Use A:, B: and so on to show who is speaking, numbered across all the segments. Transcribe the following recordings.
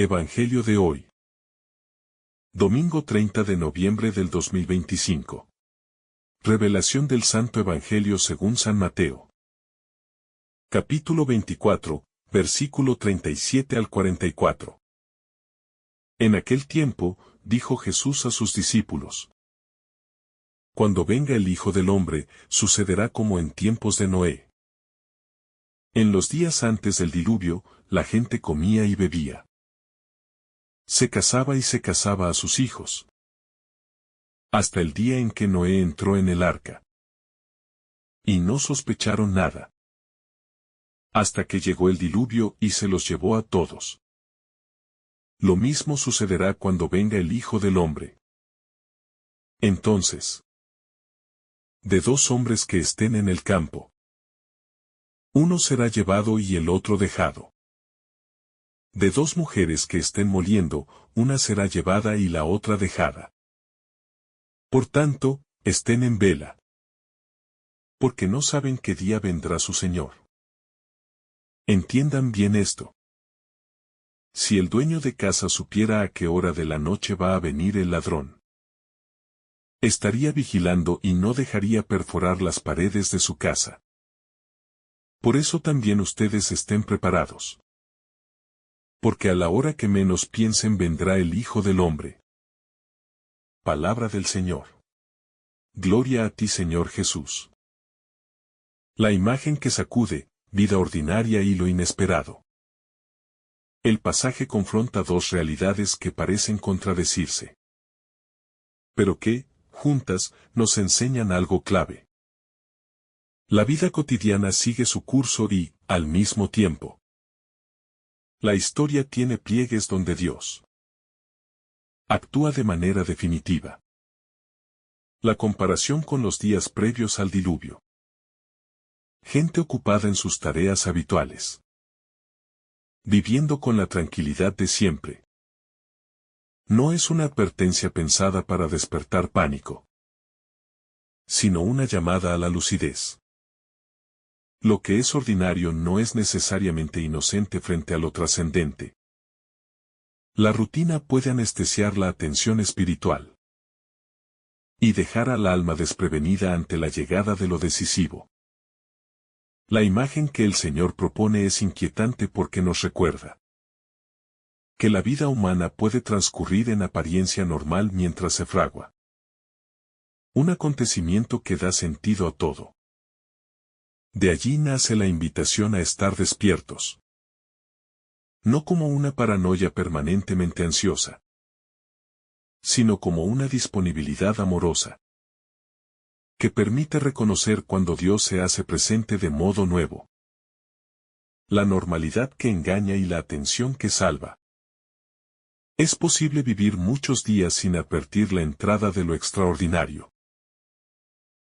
A: Evangelio de hoy. Domingo 30 de noviembre del 2025. Revelación del Santo Evangelio según San Mateo. Capítulo 24, versículo 37 al 44. En aquel tiempo, dijo Jesús a sus discípulos: Cuando venga el Hijo del Hombre, sucederá como en tiempos de Noé. En los días antes del diluvio, la gente comía y bebía. Se casaba y se casaba a sus hijos. Hasta el día en que Noé entró en el arca. Y no sospecharon nada. Hasta que llegó el diluvio y se los llevó a todos. Lo mismo sucederá cuando venga el Hijo del Hombre. Entonces, de dos hombres que estén en el campo, uno será llevado y el otro dejado. De dos mujeres que estén moliendo, una será llevada y la otra dejada. Por tanto, estén en vela. Porque no saben qué día vendrá su Señor. Entiendan bien esto. Si el dueño de casa supiera a qué hora de la noche va a venir el ladrón, estaría vigilando y no dejaría perforar las paredes de su casa. Por eso también ustedes estén preparados. Porque a la hora que menos piensen vendrá el Hijo del Hombre. Palabra del Señor. Gloria a ti, Señor Jesús. La imagen que sacude, vida ordinaria y lo inesperado. El pasaje confronta dos realidades que parecen contradecirse, pero que, juntas, nos enseñan algo clave. La vida cotidiana sigue su curso y, al mismo tiempo, la historia tiene pliegues donde Dios actúa de manera definitiva. La comparación con los días previos al diluvio. Gente ocupada en sus tareas habituales. Viviendo con la tranquilidad de siempre. No es una advertencia pensada para despertar pánico, sino una llamada a la lucidez. Lo que es ordinario no es necesariamente inocente frente a lo trascendente. La rutina puede anestesiar la atención espiritual y dejar al alma desprevenida ante la llegada de lo decisivo. La imagen que el Señor propone es inquietante porque nos recuerda que la vida humana puede transcurrir en apariencia normal mientras se fragua un acontecimiento que da sentido a todo. De allí nace la invitación a estar despiertos. No como una paranoia permanentemente ansiosa, sino como una disponibilidad amorosa, que permite reconocer cuando Dios se hace presente de modo nuevo. La normalidad que engaña y la atención que salva. Es posible vivir muchos días sin advertir la entrada de lo extraordinario.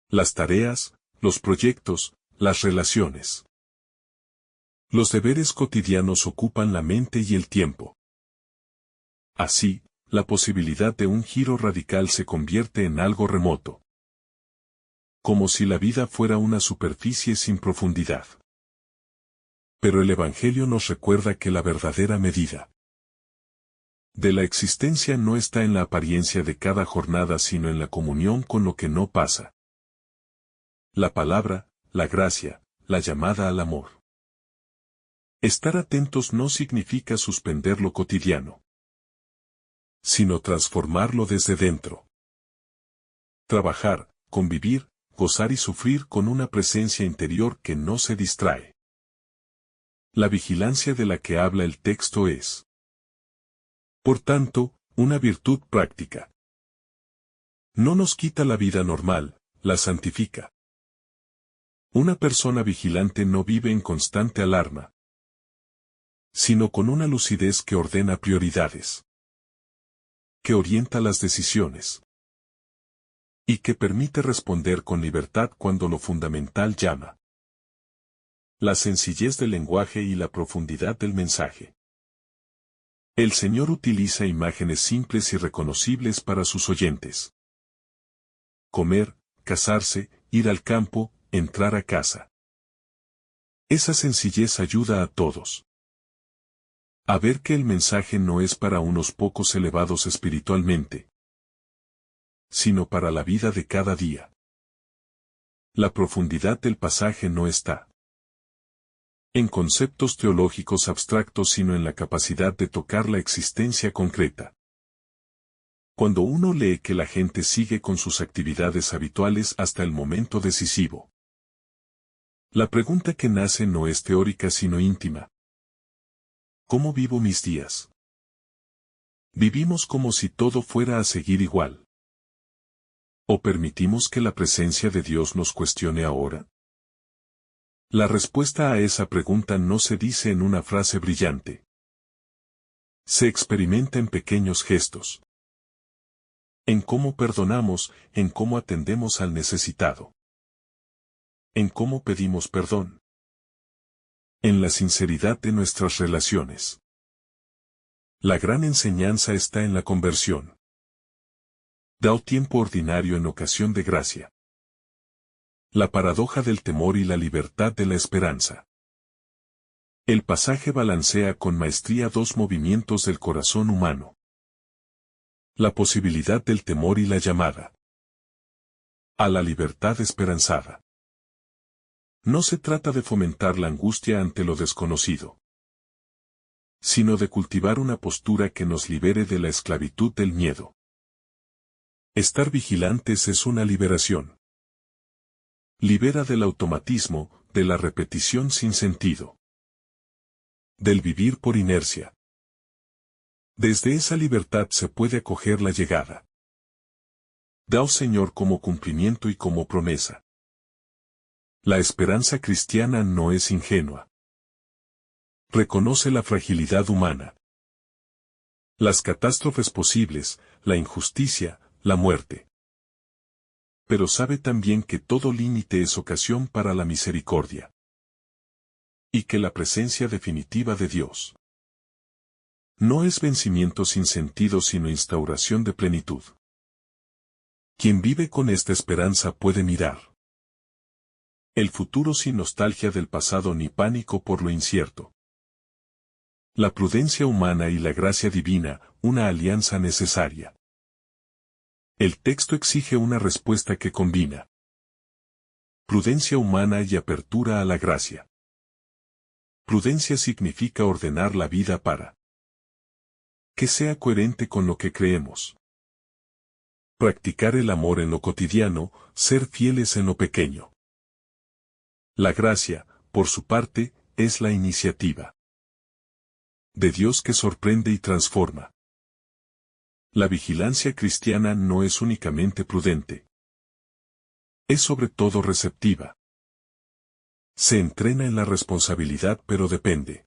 A: Las tareas, los proyectos, las relaciones. Los deberes cotidianos ocupan la mente y el tiempo. Así, la posibilidad de un giro radical se convierte en algo remoto. Como si la vida fuera una superficie sin profundidad. Pero el Evangelio nos recuerda que la verdadera medida de la existencia no está en la apariencia de cada jornada sino en la comunión con lo que no pasa. La palabra, la gracia, la llamada al amor. Estar atentos no significa suspender lo cotidiano, sino transformarlo desde dentro. Trabajar, convivir, gozar y sufrir con una presencia interior que no se distrae. La vigilancia de la que habla el texto es, por tanto, una virtud práctica. No nos quita la vida normal, la santifica. Una persona vigilante no vive en constante alarma, sino con una lucidez que ordena prioridades, que orienta las decisiones, y que permite responder con libertad cuando lo fundamental llama. La sencillez del lenguaje y la profundidad del mensaje. El Señor utiliza imágenes simples y reconocibles para sus oyentes. Comer, casarse, ir al campo, entrar a casa. Esa sencillez ayuda a todos. A ver que el mensaje no es para unos pocos elevados espiritualmente, sino para la vida de cada día. La profundidad del pasaje no está en conceptos teológicos abstractos, sino en la capacidad de tocar la existencia concreta. Cuando uno lee que la gente sigue con sus actividades habituales hasta el momento decisivo, la pregunta que nace no es teórica sino íntima. ¿Cómo vivo mis días? ¿Vivimos como si todo fuera a seguir igual? ¿O permitimos que la presencia de Dios nos cuestione ahora? La respuesta a esa pregunta no se dice en una frase brillante. Se experimenta en pequeños gestos. En cómo perdonamos, en cómo atendemos al necesitado. En cómo pedimos perdón. En la sinceridad de nuestras relaciones. La gran enseñanza está en la conversión. Da tiempo ordinario en ocasión de gracia. La paradoja del temor y la libertad de la esperanza. El pasaje balancea con maestría dos movimientos del corazón humano. La posibilidad del temor y la llamada a la libertad esperanzada. No se trata de fomentar la angustia ante lo desconocido, sino de cultivar una postura que nos libere de la esclavitud del miedo. Estar vigilantes es una liberación. Libera del automatismo, de la repetición sin sentido. Del vivir por inercia. Desde esa libertad se puede acoger la llegada. Da, oh Señor, como cumplimiento y como promesa. La esperanza cristiana no es ingenua. Reconoce la fragilidad humana. Las catástrofes posibles, la injusticia, la muerte. Pero sabe también que todo límite es ocasión para la misericordia. Y que la presencia definitiva de Dios no es vencimiento sin sentido sino instauración de plenitud. Quien vive con esta esperanza puede mirar el futuro sin nostalgia del pasado ni pánico por lo incierto. La prudencia humana y la gracia divina, una alianza necesaria. El texto exige una respuesta que combina prudencia humana y apertura a la gracia. Prudencia significa ordenar la vida para que sea coherente con lo que creemos. Practicar el amor en lo cotidiano, ser fieles en lo pequeño. La gracia, por su parte, es la iniciativa de Dios que sorprende y transforma. La vigilancia cristiana no es únicamente prudente. Es sobre todo receptiva. Se entrena en la responsabilidad pero depende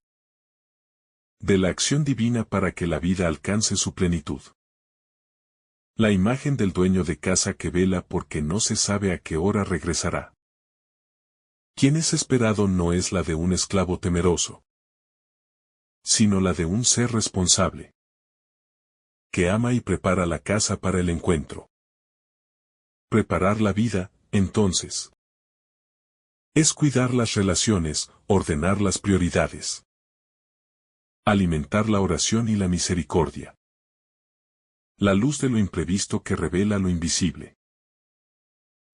A: de la acción divina para que la vida alcance su plenitud. La imagen del dueño de casa que vela porque no se sabe a qué hora regresará. Quien es esperado no es la de un esclavo temeroso, sino la de un ser responsable, que ama y prepara la casa para el encuentro. Preparar la vida, entonces, es cuidar las relaciones, ordenar las prioridades, alimentar la oración y la misericordia. La luz de lo imprevisto que revela lo invisible.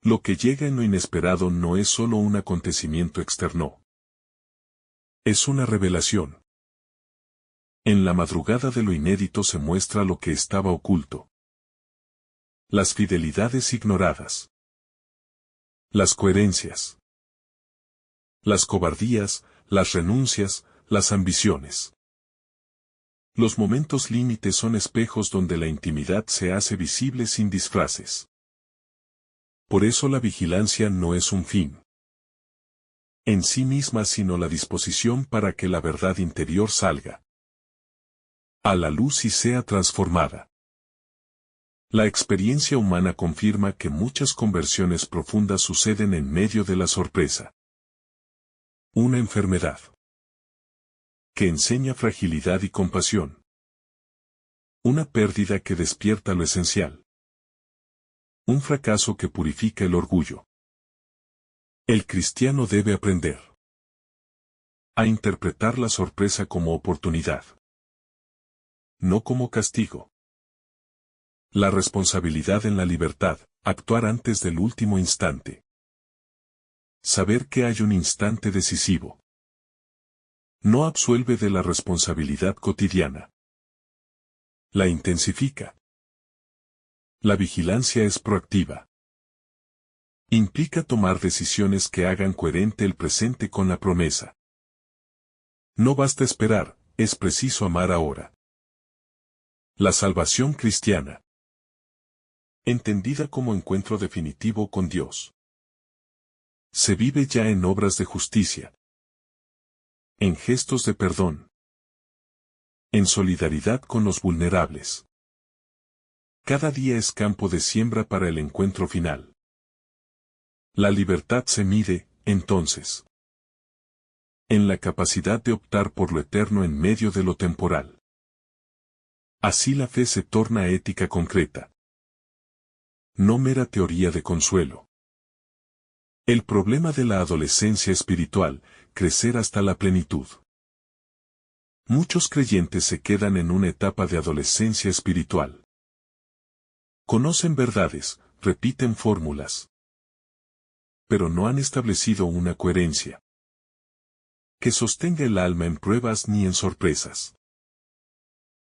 A: Lo que llega en lo inesperado no es solo un acontecimiento externo. Es una revelación. En la madrugada de lo inédito se muestra lo que estaba oculto. Las fidelidades ignoradas. Las coherencias. Las cobardías, las renuncias, las ambiciones. Los momentos límites son espejos donde la intimidad se hace visible sin disfraces. Por eso la vigilancia no es un fin en sí misma sino la disposición para que la verdad interior salga a la luz y sea transformada. La experiencia humana confirma que muchas conversiones profundas suceden en medio de la sorpresa. Una enfermedad que enseña fragilidad y compasión. Una pérdida que despierta lo esencial. Un fracaso que purifica el orgullo. El cristiano debe aprender a interpretar la sorpresa como oportunidad. no como castigo. La responsabilidad en la libertad, actuar antes del último instante. Saber que hay un instante decisivo. No absuelve de la responsabilidad cotidiana. La intensifica. La vigilancia es proactiva. Implica tomar decisiones que hagan coherente el presente con la promesa. No basta esperar, es preciso amar ahora. La salvación cristiana. Entendida como encuentro definitivo con Dios. Se vive ya en obras de justicia. En gestos de perdón. En solidaridad con los vulnerables. Cada día es campo de siembra para el encuentro final. La libertad se mide, entonces, en la capacidad de optar por lo eterno en medio de lo temporal. Así la fe se torna ética concreta. No mera teoría de consuelo. El problema de la adolescencia espiritual, crecer hasta la plenitud. Muchos creyentes se quedan en una etapa de adolescencia espiritual. Conocen verdades, repiten fórmulas. Pero no han establecido una coherencia que sostenga el alma en pruebas ni en sorpresas.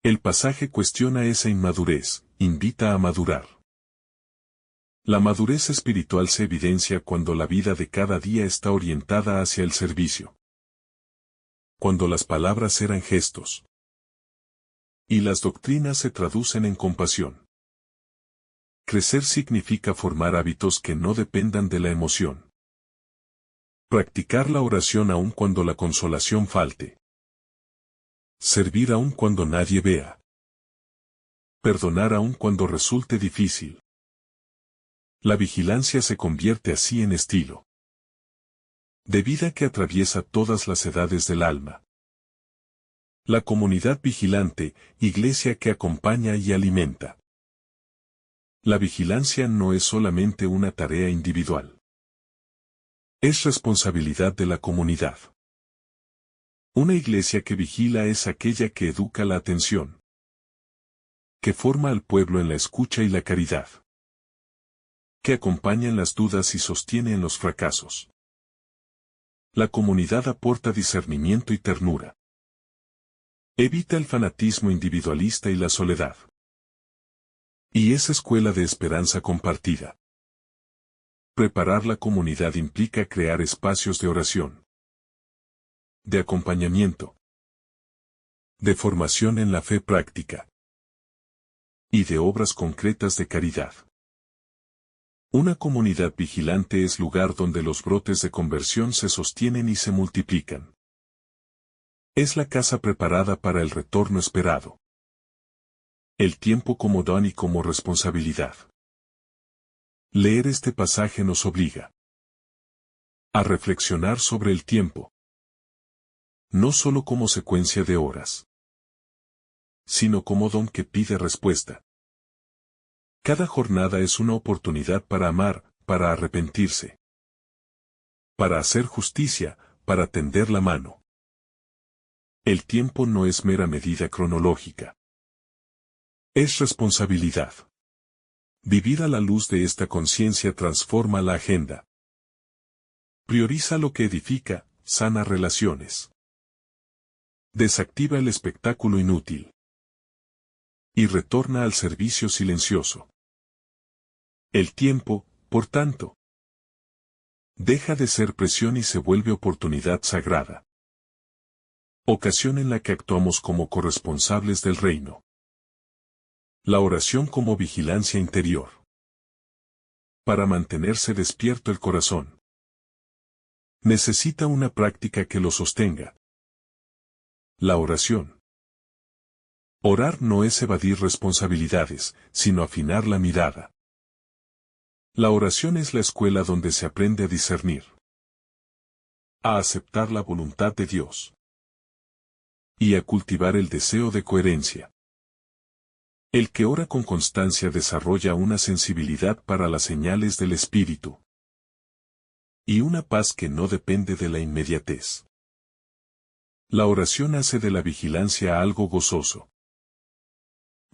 A: El pasaje cuestiona esa inmadurez, invita a madurar. La madurez espiritual se evidencia cuando la vida de cada día está orientada hacia el servicio. Cuando las palabras eran gestos. Y las doctrinas se traducen en compasión. Crecer significa formar hábitos que no dependan de la emoción. Practicar la oración aun cuando la consolación falte. Servir aun cuando nadie vea. Perdonar aun cuando resulte difícil. La vigilancia se convierte así en estilo de vida que atraviesa todas las edades del alma. La comunidad vigilante, iglesia que acompaña y alimenta. La vigilancia no es solamente una tarea individual. Es responsabilidad de la comunidad. Una iglesia que vigila es aquella que educa la atención, que forma al pueblo en la escucha y la caridad, que acompaña en las dudas y sostiene en los fracasos. La comunidad aporta discernimiento y ternura. Evita el fanatismo individualista y la soledad. Y es escuela de esperanza compartida. Preparar la comunidad implica crear espacios de oración, de acompañamiento, de formación en la fe práctica y de obras concretas de caridad. Una comunidad vigilante es lugar donde los brotes de conversión se sostienen y se multiplican. Es la casa preparada para el retorno esperado. El tiempo como don y como responsabilidad. Leer este pasaje nos obliga a reflexionar sobre el tiempo, no solo como secuencia de horas, sino como don que pide respuesta. Cada jornada es una oportunidad para amar, para arrepentirse, para hacer justicia, para tender la mano. El tiempo no es mera medida cronológica. Es responsabilidad. Vivir a la luz de esta conciencia transforma la agenda. Prioriza lo que edifica, sana relaciones. Desactiva el espectáculo inútil. Y retorna al servicio silencioso. El tiempo, por tanto, deja de ser presión y se vuelve oportunidad sagrada. Ocasión en la que actuamos como corresponsables del reino. La oración como vigilancia interior. Para mantenerse despierto el corazón, necesita una práctica que lo sostenga. La oración. Orar no es evadir responsabilidades, sino afinar la mirada. La oración es la escuela donde se aprende a discernir, a aceptar la voluntad de Dios y a cultivar el deseo de coherencia. El que ora con constancia desarrolla una sensibilidad para las señales del Espíritu y una paz que no depende de la inmediatez. La oración hace de la vigilancia algo gozoso.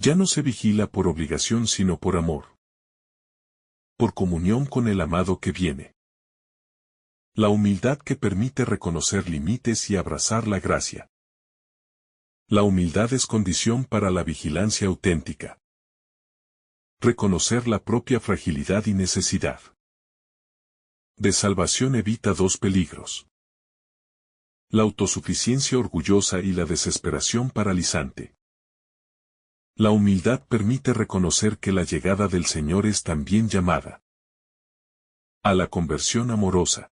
A: Ya no se vigila por obligación sino por amor. Por comunión con el amado que viene. La humildad que permite reconocer límites y abrazar la gracia. La humildad es condición para la vigilancia auténtica. Reconocer la propia fragilidad y necesidad de salvación evita dos peligros: la autosuficiencia orgullosa y la desesperación paralizante. La humildad permite reconocer que la llegada del Señor es también llamada a la conversión amorosa.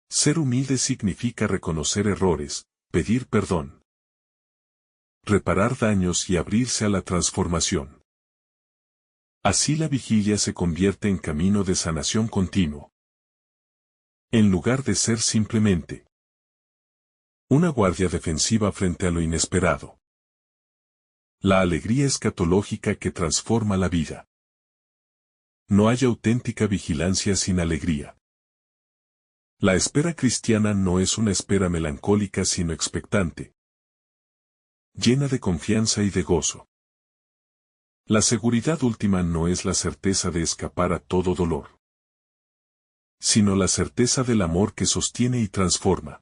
A: Ser humilde significa reconocer errores, pedir perdón, reparar daños y abrirse a la transformación. Así la vigilia se convierte en camino de sanación continuo. En lugar de ser simplemente una guardia defensiva frente a lo inesperado. La alegría escatológica que transforma la vida. No hay auténtica vigilancia sin alegría. La espera cristiana no es una espera melancólica sino expectante, llena de confianza y de gozo. La seguridad última no es la certeza de escapar a todo dolor, sino la certeza del amor que sostiene y transforma.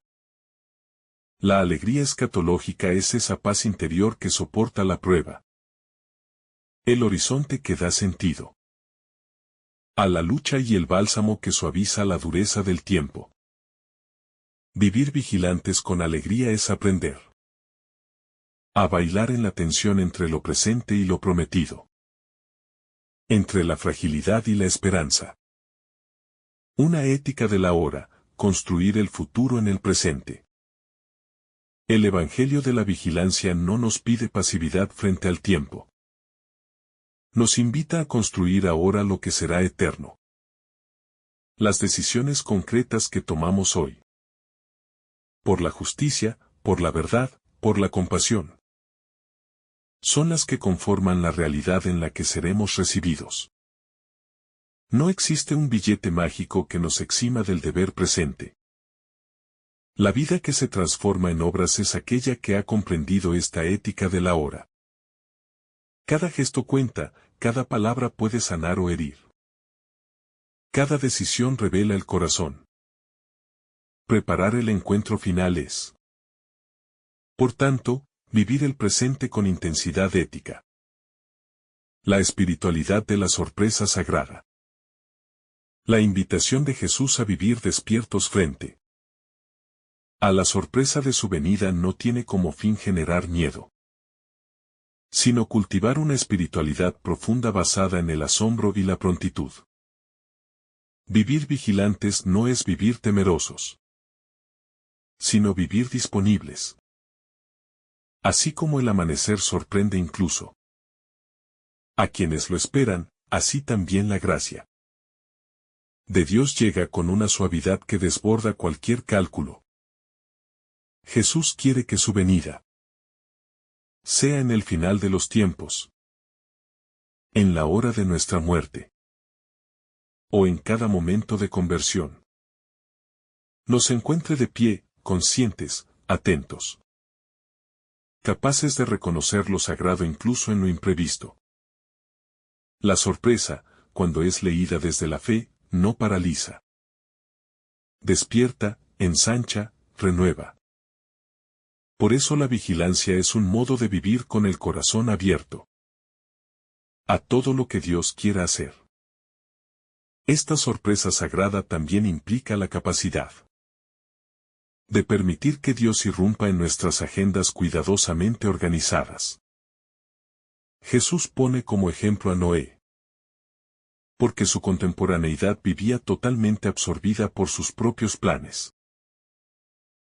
A: La alegría escatológica es esa paz interior que soporta la prueba. El horizonte que da sentido a la lucha y el bálsamo que suaviza la dureza del tiempo. Vivir vigilantes con alegría es aprender a bailar en la tensión entre lo presente y lo prometido. Entre la fragilidad y la esperanza. Una ética de la hora, construir el futuro en el presente. El Evangelio de la vigilancia no nos pide pasividad frente al tiempo. Nos invita a construir ahora lo que será eterno. Las decisiones concretas que tomamos hoy. Por la justicia, por la verdad, por la compasión. Son las que conforman la realidad en la que seremos recibidos. No existe un billete mágico que nos exima del deber presente. La vida que se transforma en obras es aquella que ha comprendido esta ética de la hora. Cada gesto cuenta, cada palabra puede sanar o herir. Cada decisión revela el corazón. Preparar el encuentro final es, por tanto, vivir el presente con intensidad ética. La espiritualidad de la sorpresa sagrada. La invitación de Jesús a vivir despiertos frente a la sorpresa de su venida no tiene como fin generar miedo, sino cultivar una espiritualidad profunda basada en el asombro y la prontitud. Vivir vigilantes no es vivir temerosos, sino vivir disponibles. Así como el amanecer sorprende incluso a quienes lo esperan, así también la gracia de Dios llega con una suavidad que desborda cualquier cálculo. Jesús quiere que su venida sea en el final de los tiempos, en la hora de nuestra muerte, o en cada momento de conversión. Nos encuentre de pie, conscientes, atentos, capaces de reconocer lo sagrado incluso en lo imprevisto. La sorpresa, cuando es leída desde la fe, no paraliza. Despierta, ensancha, renueva. Por eso la vigilancia es un modo de vivir con el corazón abierto a todo lo que Dios quiera hacer. Esta sorpresa sagrada también implica la capacidad de permitir que Dios irrumpa en nuestras agendas cuidadosamente organizadas. Jesús pone como ejemplo a Noé, porque su contemporaneidad vivía totalmente absorbida por sus propios planes.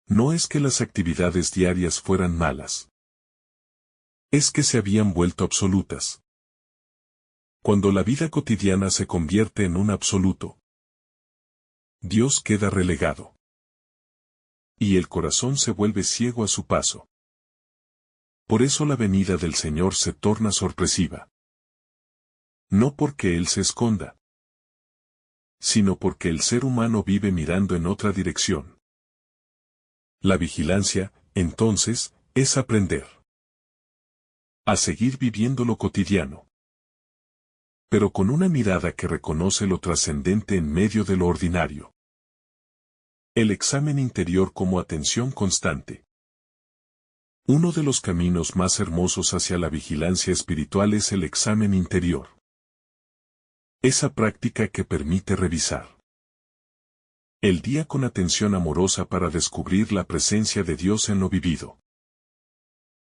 A: No es que las actividades diarias fueran malas. Es que se habían vuelto absolutas. Cuando la vida cotidiana se convierte en un absoluto, Dios queda relegado. Y el corazón se vuelve ciego a su paso. Por eso la venida del Señor se torna sorpresiva. No porque Él se esconda, sino porque el ser humano vive mirando en otra dirección. La vigilancia, entonces, es aprender a seguir viviendo lo cotidiano. Pero con una mirada que reconoce lo trascendente en medio de lo ordinario. El examen interior como atención constante. Uno de los caminos más hermosos hacia la vigilancia espiritual es el examen interior. Esa práctica que permite revisar el día con atención amorosa para descubrir la presencia de Dios en lo vivido.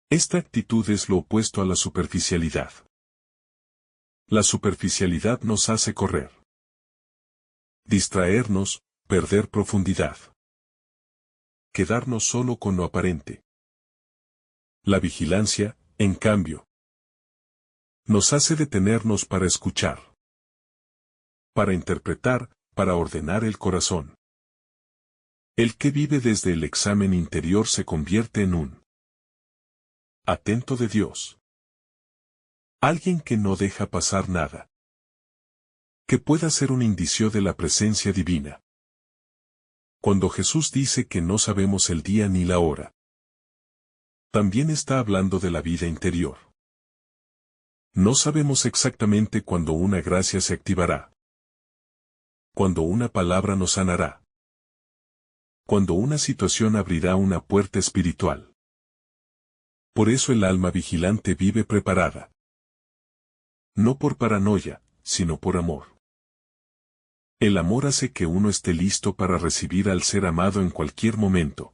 A: Esta actitud es lo opuesto a la superficialidad. La superficialidad nos hace correr, distraernos, perder profundidad, quedarnos solo con lo aparente. La vigilancia, en cambio, nos hace detenernos para escuchar, para interpretar, para ordenar el corazón. El que vive desde el examen interior se convierte en un atento de Dios. Alguien que no deja pasar nada, que pueda ser un indicio de la presencia divina. Cuando Jesús dice que no sabemos el día ni la hora, también está hablando de la vida interior. No sabemos exactamente cuándo una gracia se activará, cuando una palabra nos sanará, cuando una situación abrirá una puerta espiritual. Por eso el alma vigilante vive preparada. No por paranoia, sino por amor. El amor hace que uno esté listo para recibir al ser amado en cualquier momento.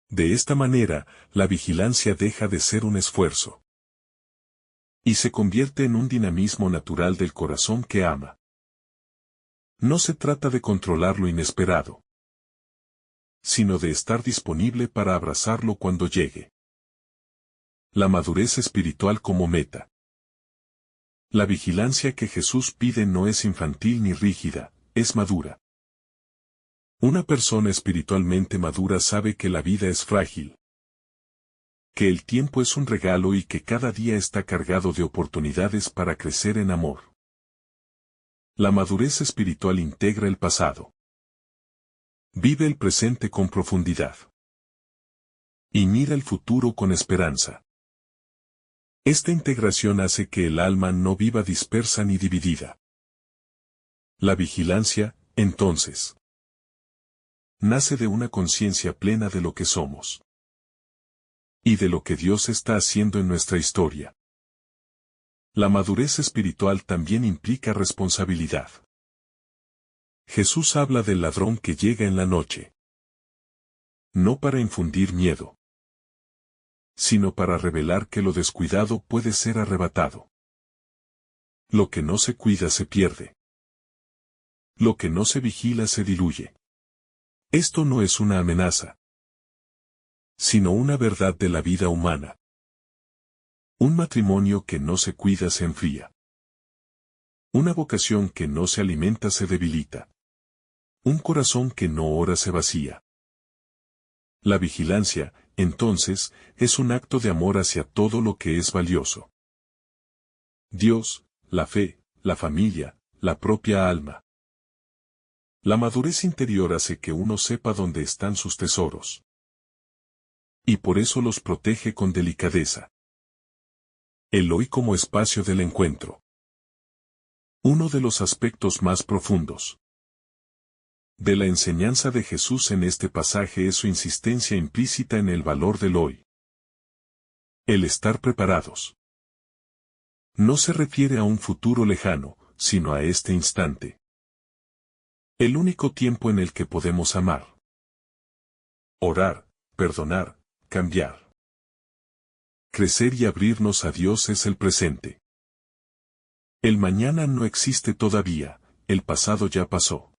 A: De esta manera, la vigilancia deja de ser un esfuerzo y se convierte en un dinamismo natural del corazón que ama. No se trata de controlar lo inesperado, sino de estar disponible para abrazarlo cuando llegue. La madurez espiritual como meta. La vigilancia que Jesús pide no es infantil ni rígida, es madura. Una persona espiritualmente madura sabe que la vida es frágil, que el tiempo es un regalo y que cada día está cargado de oportunidades para crecer en amor. La madurez espiritual integra el pasado. Vive el presente con profundidad. Y mira el futuro con esperanza. Esta integración hace que el alma no viva dispersa ni dividida. La vigilancia, entonces, nace de una conciencia plena de lo que somos y de lo que Dios está haciendo en nuestra historia. La madurez espiritual también implica responsabilidad. Jesús habla del ladrón que llega en la noche, no para infundir miedo, sino para revelar que lo descuidado puede ser arrebatado. Lo que no se cuida se pierde. Lo que no se vigila se diluye. Esto no es una amenaza, sino una verdad de la vida humana. Un matrimonio que no se cuida se enfría. Una vocación que no se alimenta se debilita. Un corazón que no ora se vacía. La vigilancia, entonces, es un acto de amor hacia todo lo que es valioso. Dios, la fe, la familia, la propia alma. La madurez interior hace que uno sepa dónde están sus tesoros. Y por eso los protege con delicadeza. El hoy como espacio del encuentro. Uno de los aspectos más profundos de la enseñanza de Jesús en este pasaje es su insistencia implícita en el valor del hoy. El estar preparados. No se refiere a un futuro lejano, sino a este instante. El único tiempo en el que podemos amar, orar, perdonar, cambiar, crecer y abrirnos a Dios es el presente. El mañana no existe todavía, el pasado ya pasó.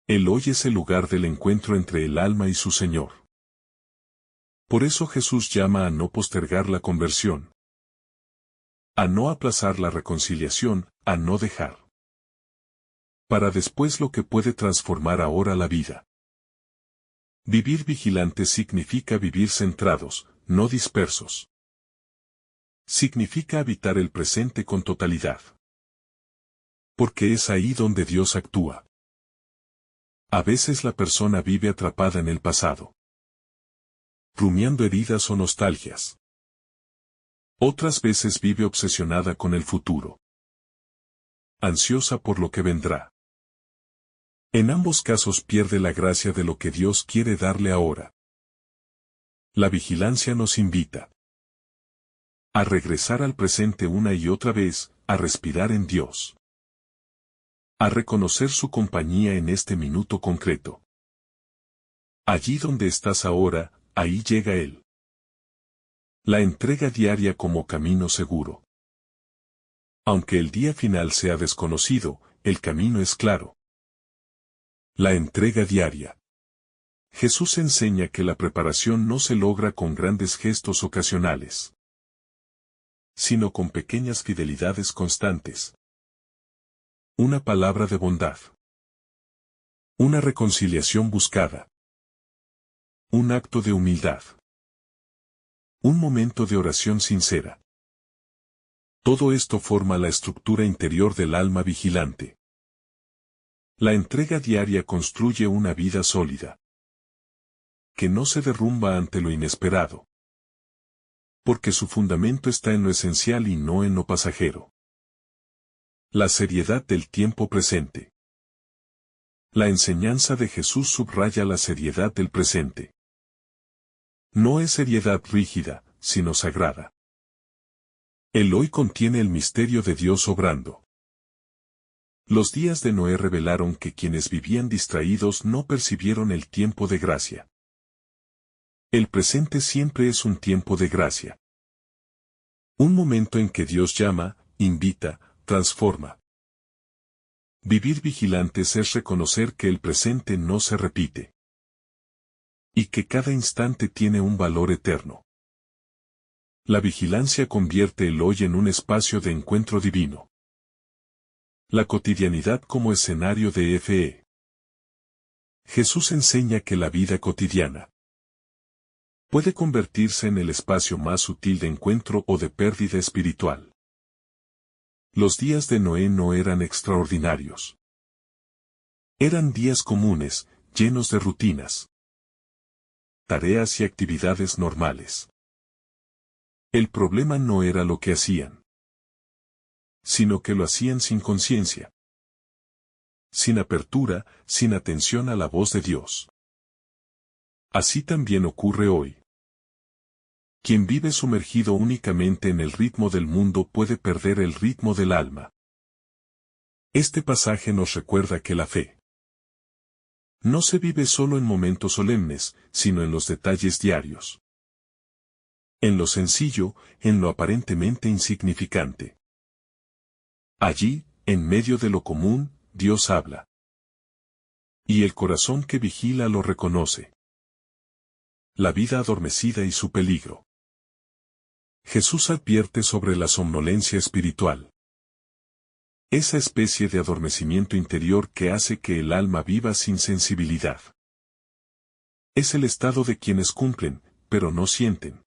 A: El hoy es el lugar del encuentro entre el alma y su Señor. Por eso Jesús llama a no postergar la conversión, a no aplazar la reconciliación, a no dejar para después lo que puede transformar ahora la vida. Vivir vigilantes significa vivir centrados, no dispersos. Significa habitar el presente con totalidad. Porque es ahí donde Dios actúa. A veces la persona vive atrapada en el pasado, rumiando heridas o nostalgias. Otras veces vive obsesionada con el futuro, ansiosa por lo que vendrá. En ambos casos pierde la gracia de lo que Dios quiere darle ahora. La vigilancia nos invita a regresar al presente una y otra vez, a respirar en Dios, a reconocer su compañía en este minuto concreto. Allí donde estás ahora, ahí llega Él. La entrega diaria como camino seguro. Aunque el día final sea desconocido, el camino es claro. La entrega diaria. Jesús enseña que la preparación no se logra con grandes gestos ocasionales, sino con pequeñas fidelidades constantes. Una palabra de bondad. Una reconciliación buscada. Un acto de humildad. Un momento de oración sincera. Todo esto forma la estructura interior del alma vigilante. La entrega diaria construye una vida sólida, que no se derrumba ante lo inesperado, porque su fundamento está en lo esencial y no en lo pasajero. La seriedad del tiempo presente. La enseñanza de Jesús subraya la seriedad del presente. No es seriedad rígida, sino sagrada. El hoy contiene el misterio de Dios obrando. Los días de Noé revelaron que quienes vivían distraídos no percibieron el tiempo de gracia. El presente siempre es un tiempo de gracia. Un momento en que Dios llama, invita, transforma. Vivir vigilantes es reconocer que el presente no se repite, y que cada instante tiene un valor eterno. La vigilancia convierte el hoy en un espacio de encuentro divino. La cotidianidad como escenario de fe. Jesús enseña que la vida cotidiana puede convertirse en el espacio más sutil de encuentro o de pérdida espiritual. Los días de Noé no eran extraordinarios. Eran días comunes, llenos de rutinas, tareas y actividades normales. El problema no era lo que hacían, sino que lo hacían sin conciencia, sin apertura, sin atención a la voz de Dios. Así también ocurre hoy. Quien vive sumergido únicamente en el ritmo del mundo puede perder el ritmo del alma. Este pasaje nos recuerda que la fe no se vive solo en momentos solemnes, sino en los detalles diarios. En lo sencillo, en lo aparentemente insignificante. Allí, en medio de lo común, Dios habla. Y el corazón que vigila lo reconoce. La vida adormecida y su peligro. Jesús advierte sobre la somnolencia espiritual. Esa especie de adormecimiento interior que hace que el alma viva sin sensibilidad. Es el estado de quienes cumplen, pero no sienten.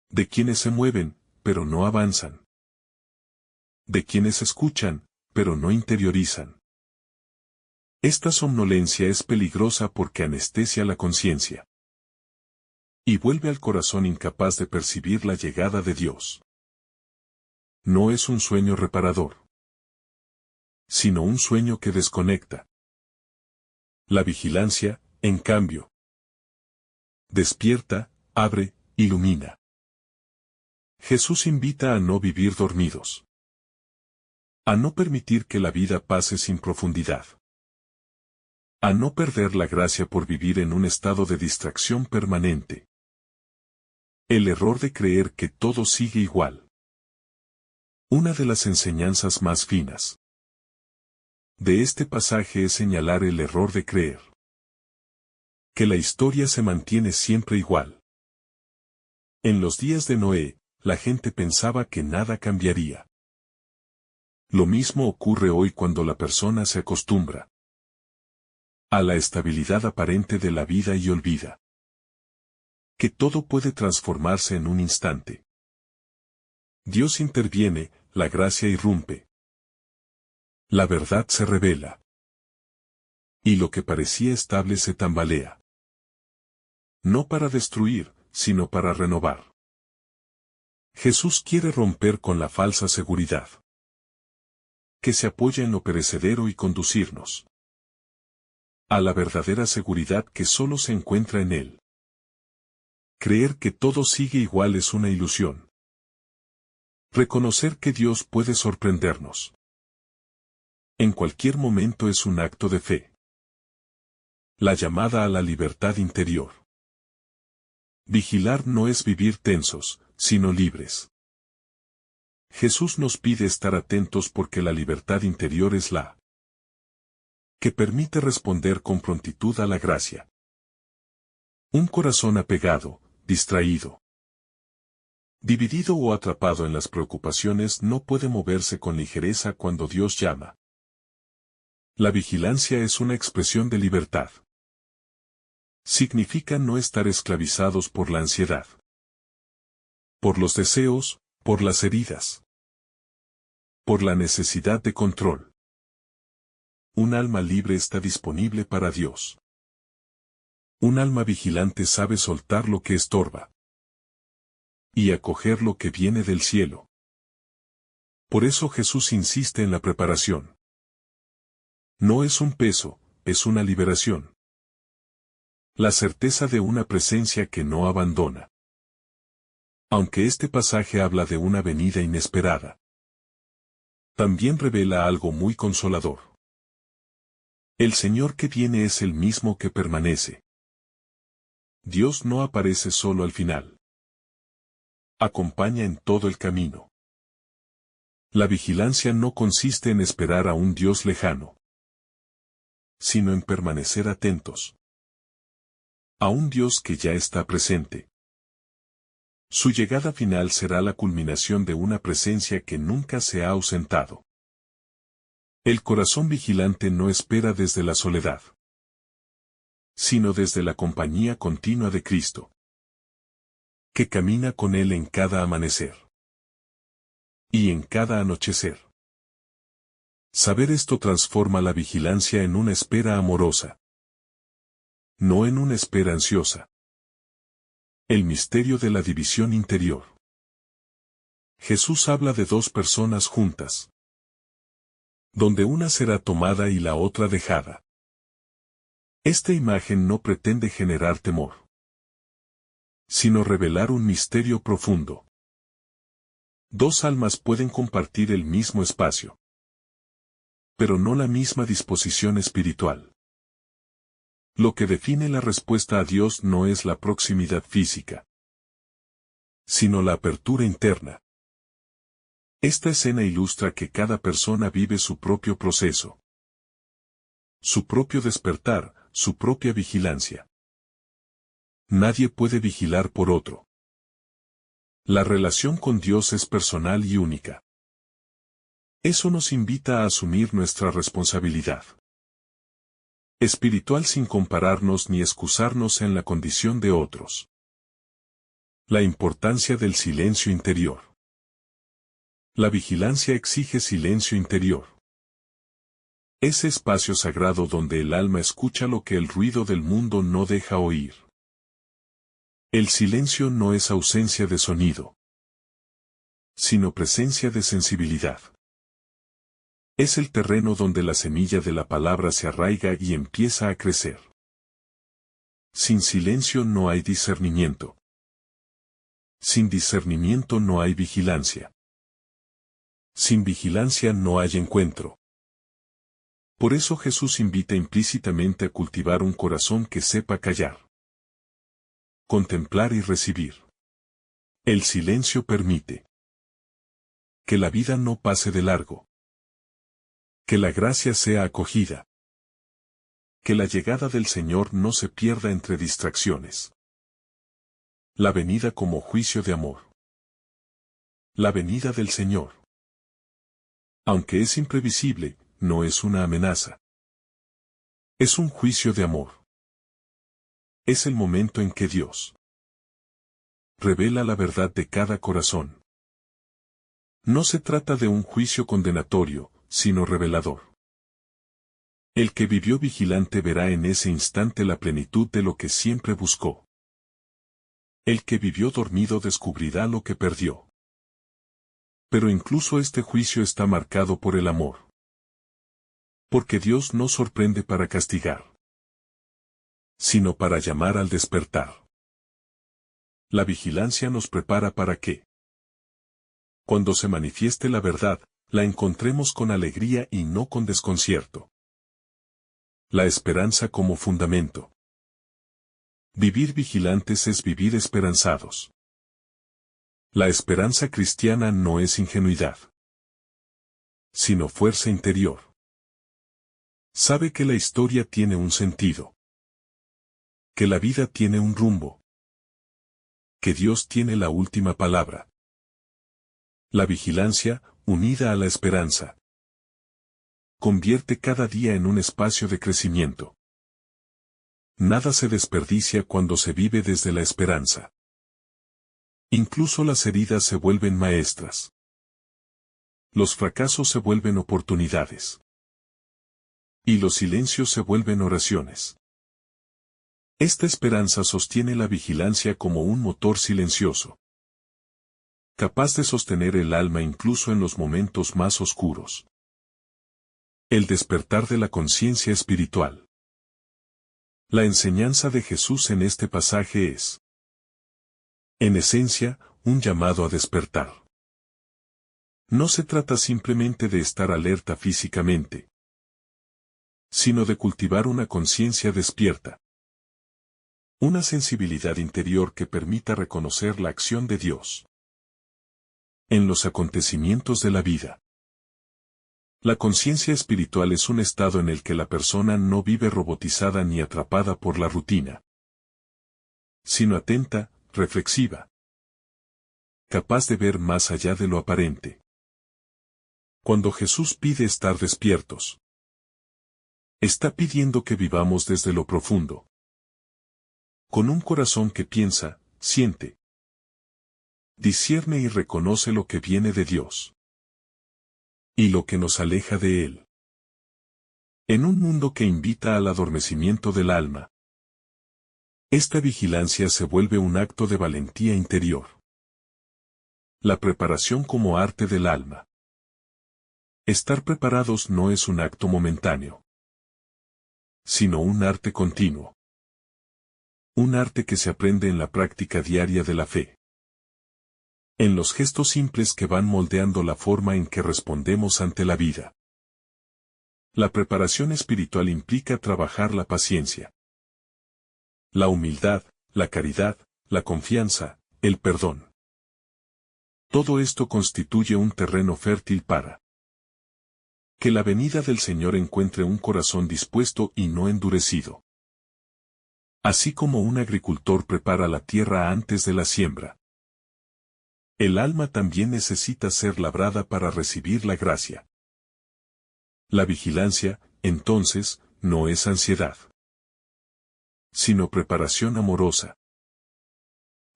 A: De quienes se mueven, pero no avanzan. De quienes escuchan, pero no interiorizan. Esta somnolencia es peligrosa porque anestesia la conciencia. Y vuelve al corazón incapaz de percibir la llegada de Dios. No es un sueño reparador, sino un sueño que desconecta. La vigilancia, en cambio, despierta, abre, ilumina. Jesús invita a no vivir dormidos. A no permitir que la vida pase sin profundidad. A no perder la gracia por vivir en un estado de distracción permanente. El error de creer que todo sigue igual. Una de las enseñanzas más finas de este pasaje es señalar el error de creer que la historia se mantiene siempre igual. En los días de Noé, la gente pensaba que nada cambiaría. Lo mismo ocurre hoy cuando la persona se acostumbra a la estabilidad aparente de la vida y olvida que todo puede transformarse en un instante. Dios interviene, la gracia irrumpe. La verdad se revela. Y lo que parecía estable se tambalea. No para destruir, sino para renovar. Jesús quiere romper con la falsa seguridad que se apoya en lo perecedero y conducirnos a la verdadera seguridad que solo se encuentra en Él. Creer que todo sigue igual es una ilusión. Reconocer que Dios puede sorprendernos en cualquier momento es un acto de fe. La llamada a la libertad interior. Vigilar no es vivir tensos, sino libres. Jesús nos pide estar atentos porque la libertad interior es la que permite responder con prontitud a la gracia. Un corazón apegado, distraído, dividido o atrapado en las preocupaciones no puede moverse con ligereza cuando Dios llama. La vigilancia es una expresión de libertad. Significa no estar esclavizados por la ansiedad, por los deseos, por las heridas, por la necesidad de control. Un alma libre está disponible para Dios. Un alma vigilante sabe soltar lo que estorba y acoger lo que viene del cielo. Por eso Jesús insiste en la preparación. No es un peso, es una liberación. La certeza de una presencia que no abandona. Aunque este pasaje habla de una venida inesperada, también revela algo muy consolador. El Señor que viene es el mismo que permanece. Dios no aparece solo al final. Acompaña en todo el camino. La vigilancia no consiste en esperar a un Dios lejano, sino en permanecer atentos a un Dios que ya está presente. Su llegada final será la culminación de una presencia que nunca se ha ausentado. El corazón vigilante no espera desde la soledad, sino desde la compañía continua de Cristo, que camina con Él en cada amanecer y en cada anochecer. Saber esto transforma la vigilancia en una espera amorosa, no en una espera ansiosa. El misterio de la división interior. Jesús habla de dos personas juntas, donde una será tomada y la otra dejada. Esta imagen no pretende generar temor, sino revelar un misterio profundo. Dos almas pueden compartir el mismo espacio, pero no la misma disposición espiritual. Lo que define la respuesta a Dios no es la proximidad física, sino la apertura interna. Esta escena ilustra que cada persona vive su propio proceso, su propio despertar, su propia vigilancia. Nadie puede vigilar por otro. La relación con Dios es personal y única. Eso nos invita a asumir nuestra responsabilidad espiritual sin compararnos ni excusarnos en la condición de otros. La importancia del silencio interior. La vigilancia exige silencio interior. Ese espacio sagrado donde el alma escucha lo que el ruido del mundo no deja oír. El silencio no es ausencia de sonido, sino presencia de sensibilidad. Es el terreno donde la semilla de la palabra se arraiga y empieza a crecer. Sin silencio no hay discernimiento. Sin discernimiento no hay vigilancia. Sin vigilancia no hay encuentro. Por eso Jesús invita implícitamente a cultivar un corazón que sepa callar, contemplar y recibir. El silencio permite que la vida no pase de largo, que la gracia sea acogida, que la llegada del Señor no se pierda entre distracciones. La venida como juicio de amor. La venida del Señor, aunque es imprevisible, no es una amenaza. Es un juicio de amor. Es el momento en que Dios revela la verdad de cada corazón. No se trata de un juicio condenatorio, sino revelador. El que vivió vigilante verá en ese instante la plenitud de lo que siempre buscó. El que vivió dormido descubrirá lo que perdió. Pero incluso este juicio está marcado por el amor. Porque Dios no sorprende para castigar, sino para llamar al despertar. La vigilancia nos prepara para que, cuando se manifieste la verdad, la encontremos con alegría y no con desconcierto. La esperanza como fundamento. Vivir vigilantes es vivir esperanzados. La esperanza cristiana no es ingenuidad, sino fuerza interior. Sabe que la historia tiene un sentido, que la vida tiene un rumbo, que Dios tiene la última palabra. La vigilancia, unida a la esperanza, convierte cada día en un espacio de crecimiento. Nada se desperdicia cuando se vive desde la esperanza. Incluso las heridas se vuelven maestras. Los fracasos se vuelven oportunidades. Y los silencios se vuelven oraciones. Esta esperanza sostiene la vigilancia como un motor silencioso, capaz de sostener el alma incluso en los momentos más oscuros. El despertar de la conciencia espiritual. La enseñanza de Jesús en este pasaje es, en esencia, un llamado a despertar. No se trata simplemente de estar alerta físicamente, sino de cultivar una conciencia despierta. Una sensibilidad interior que permita reconocer la acción de Dios en los acontecimientos de la vida. La conciencia espiritual es un estado en el que la persona no vive robotizada ni atrapada por la rutina, sino atenta, reflexiva, capaz de ver más allá de lo aparente. Cuando Jesús pide estar despiertos, está pidiendo que vivamos desde lo profundo, con un corazón que piensa, siente, discierne y reconoce lo que viene de Dios y lo que nos aleja de Él. En un mundo que invita al adormecimiento del alma, esta vigilancia se vuelve un acto de valentía interior. La preparación como arte del alma. Estar preparados no es un acto momentáneo, sino un arte continuo. Un arte que se aprende en la práctica diaria de la fe. En los gestos simples que van moldeando la forma en que respondemos ante la vida. La preparación espiritual implica trabajar la paciencia, la humildad, la caridad, la confianza, el perdón. Todo esto constituye un terreno fértil para que la venida del Señor encuentre un corazón dispuesto y no endurecido. Así como un agricultor prepara la tierra antes de la siembra, el alma también necesita ser labrada para recibir la gracia. La vigilancia, entonces, no es ansiedad, sino preparación amorosa.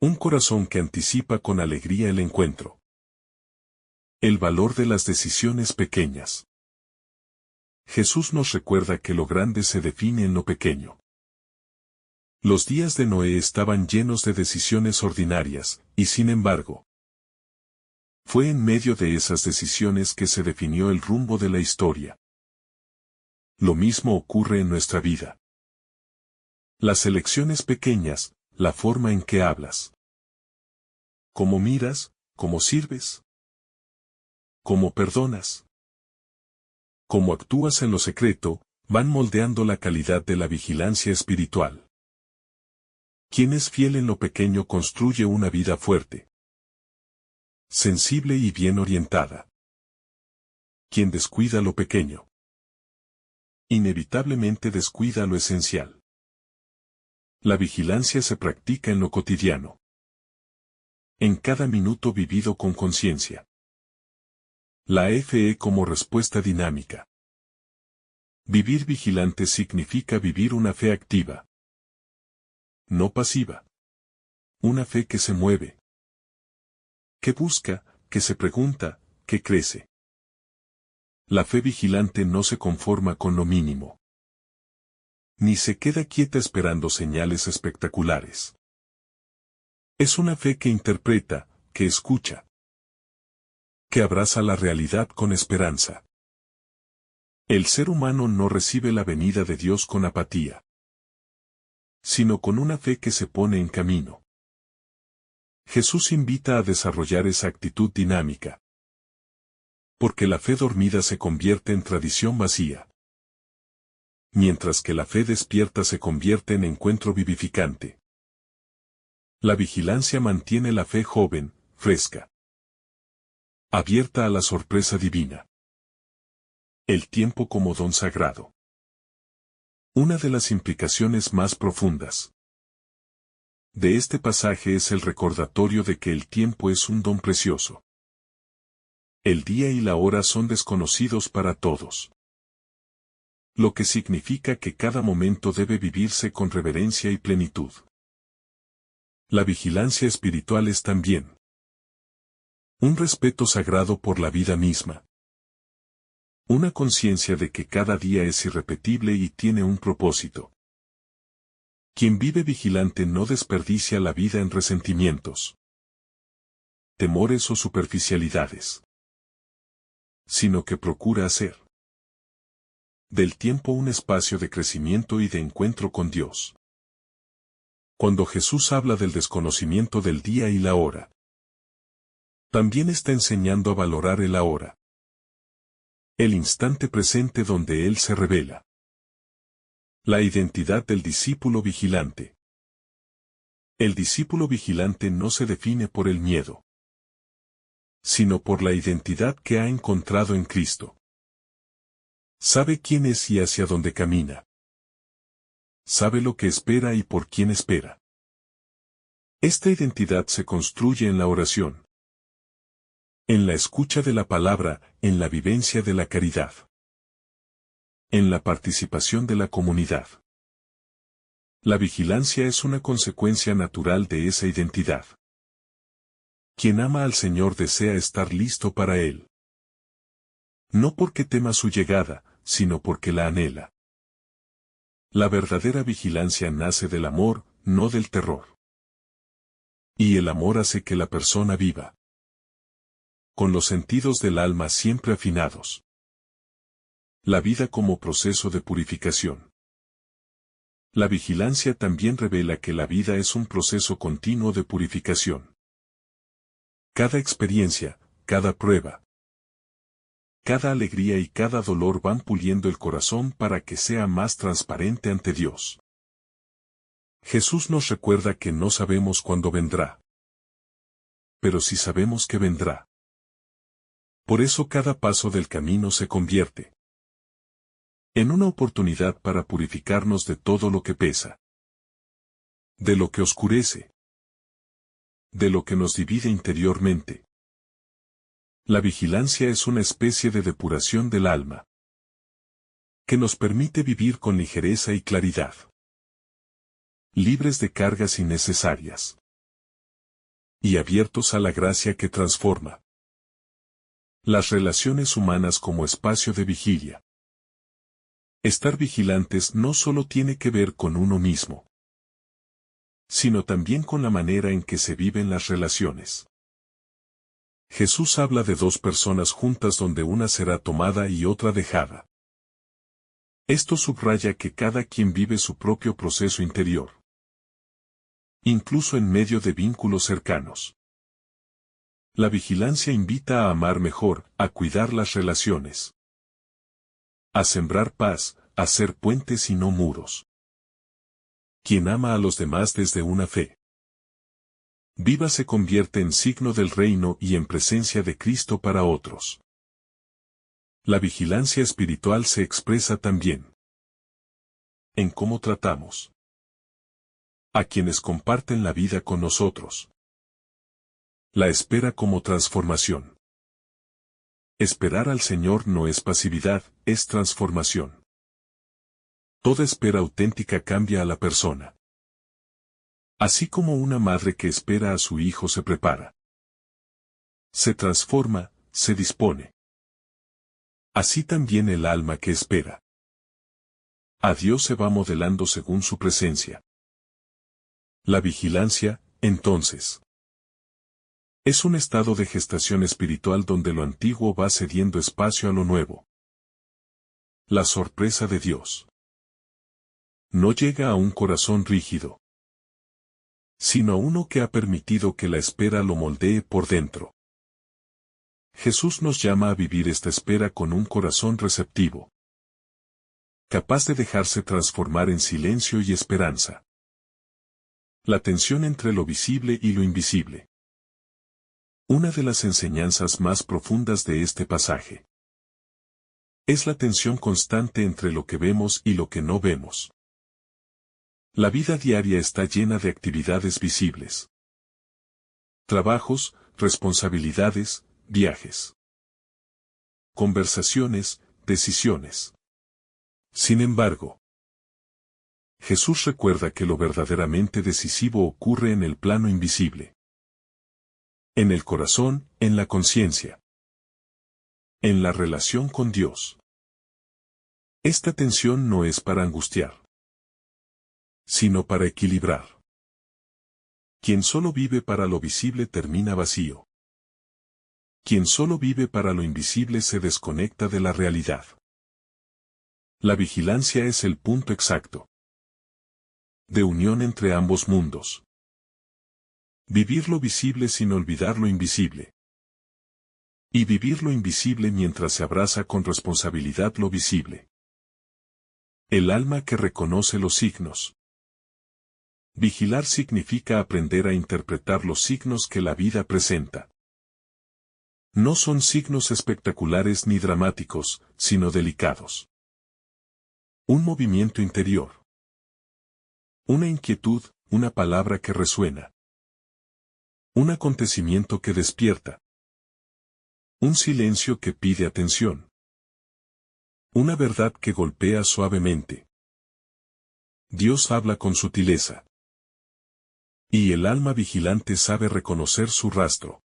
A: Un corazón que anticipa con alegría el encuentro. El valor de las decisiones pequeñas. Jesús nos recuerda que lo grande se define en lo pequeño. Los días de Noé estaban llenos de decisiones ordinarias, y sin embargo, fue en medio de esas decisiones que se definió el rumbo de la historia. Lo mismo ocurre en nuestra vida. Las elecciones pequeñas, la forma en que hablas. Cómo miras, cómo sirves. Cómo perdonas. Cómo actúas en lo secreto, van moldeando la calidad de la vigilancia espiritual. Quien es fiel en lo pequeño construye una vida fuerte, sensible y bien orientada. Quien descuida lo pequeño, inevitablemente descuida lo esencial. La vigilancia se practica en lo cotidiano, en cada minuto vivido con conciencia. La FE como respuesta dinámica. Vivir vigilante significa vivir una fe activa, no pasiva. Una fe que se mueve, que busca, que se pregunta, que crece. La fe vigilante no se conforma con lo mínimo, ni se queda quieta esperando señales espectaculares. Es una fe que interpreta, que escucha, que abraza la realidad con esperanza. El ser humano no recibe la venida de Dios con apatía, sino con una fe que se pone en camino. Jesús invita a desarrollar esa actitud dinámica, porque la fe dormida se convierte en tradición vacía, mientras que la fe despierta se convierte en encuentro vivificante. La vigilancia mantiene la fe joven, fresca, abierta a la sorpresa divina. El tiempo como don sagrado. Una de las implicaciones más profundas de este pasaje es el recordatorio de que el tiempo es un don precioso. El día y la hora son desconocidos para todos, lo que significa que cada momento debe vivirse con reverencia y plenitud. La vigilancia espiritual es también un respeto sagrado por la vida misma. Una conciencia de que cada día es irrepetible y tiene un propósito. Quien vive vigilante no desperdicia la vida en resentimientos, temores o superficialidades, sino que procura hacer del tiempo un espacio de crecimiento y de encuentro con Dios. Cuando Jesús habla del desconocimiento del día y la hora, también está enseñando a valorar el ahora, el instante presente donde Él se revela. La identidad del discípulo vigilante. El discípulo vigilante no se define por el miedo, sino por la identidad que ha encontrado en Cristo. Sabe quién es y hacia dónde camina. Sabe lo que espera y por quién espera. Esta identidad se construye en la oración, en la escucha de la palabra, en la vivencia de la caridad, en la participación de la comunidad. La vigilancia es una consecuencia natural de esa identidad. Quien ama al Señor desea estar listo para Él. No porque tema su llegada, sino porque la anhela. La verdadera vigilancia nace del amor, no del terror. Y el amor hace que la persona viva con los sentidos del alma siempre afinados. La vida como proceso de purificación. La vigilancia también revela que la vida es un proceso continuo de purificación. Cada experiencia, cada prueba, cada alegría y cada dolor van puliendo el corazón para que sea más transparente ante Dios. Jesús nos recuerda que no sabemos cuándo vendrá, pero sí sabemos que vendrá. Por eso cada paso del camino se convierte en una oportunidad para purificarnos de todo lo que pesa, de lo que oscurece, de lo que nos divide interiormente. La vigilancia es una especie de depuración del alma, que nos permite vivir con ligereza y claridad, libres de cargas innecesarias, y abiertos a la gracia que transforma las relaciones humanas como espacio de vigilia. Estar vigilantes no solo tiene que ver con uno mismo, sino también con la manera en que se viven las relaciones. Jesús habla de dos personas juntas donde una será tomada y otra dejada. Esto subraya que cada quien vive su propio proceso interior, incluso en medio de vínculos cercanos. La vigilancia invita a amar mejor, a cuidar las relaciones, a sembrar paz, a hacer puentes y no muros. Quien ama a los demás desde una fe viva se convierte en signo del reino y en presencia de Cristo para otros. La vigilancia espiritual se expresa también en cómo tratamos a quienes comparten la vida con nosotros. La espera como transformación. Esperar al Señor no es pasividad, es transformación. Toda espera auténtica cambia a la persona. Así como una madre que espera a su hijo se prepara, se transforma, se dispone. Así también el alma que espera a Dios se va modelando según su presencia. La vigilancia, entonces, Es un estado de gestación espiritual donde lo antiguo va cediendo espacio a lo nuevo. La sorpresa de Dios no llega a un corazón rígido, sino a uno que ha permitido que la espera lo moldee por dentro. Jesús nos llama a vivir esta espera con un corazón receptivo, capaz de dejarse transformar en silencio y esperanza. La tensión entre lo visible y lo invisible. Una de las enseñanzas más profundas de este pasaje es la tensión constante entre lo que vemos y lo que no vemos. La vida diaria está llena de actividades visibles. Trabajos, responsabilidades, viajes, conversaciones, decisiones. Sin embargo, Jesús recuerda que lo verdaderamente decisivo ocurre en el plano invisible. En el corazón, en la conciencia. En la relación con Dios. Esta tensión no es para angustiar, sino para equilibrar. Quien solo vive para lo visible termina vacío. Quien solo vive para lo invisible se desconecta de la realidad. La vigilancia es el punto exacto de unión entre ambos mundos. Vivir lo visible sin olvidar lo invisible. Y vivir lo invisible mientras se abraza con responsabilidad lo visible. El alma que reconoce los signos. Vigilar significa aprender a interpretar los signos que la vida presenta. No son signos espectaculares ni dramáticos, sino delicados. Un movimiento interior. Una inquietud, una palabra que resuena. Un acontecimiento que despierta. Un silencio que pide atención. Una verdad que golpea suavemente. Dios habla con sutileza. Y el alma vigilante sabe reconocer su rastro.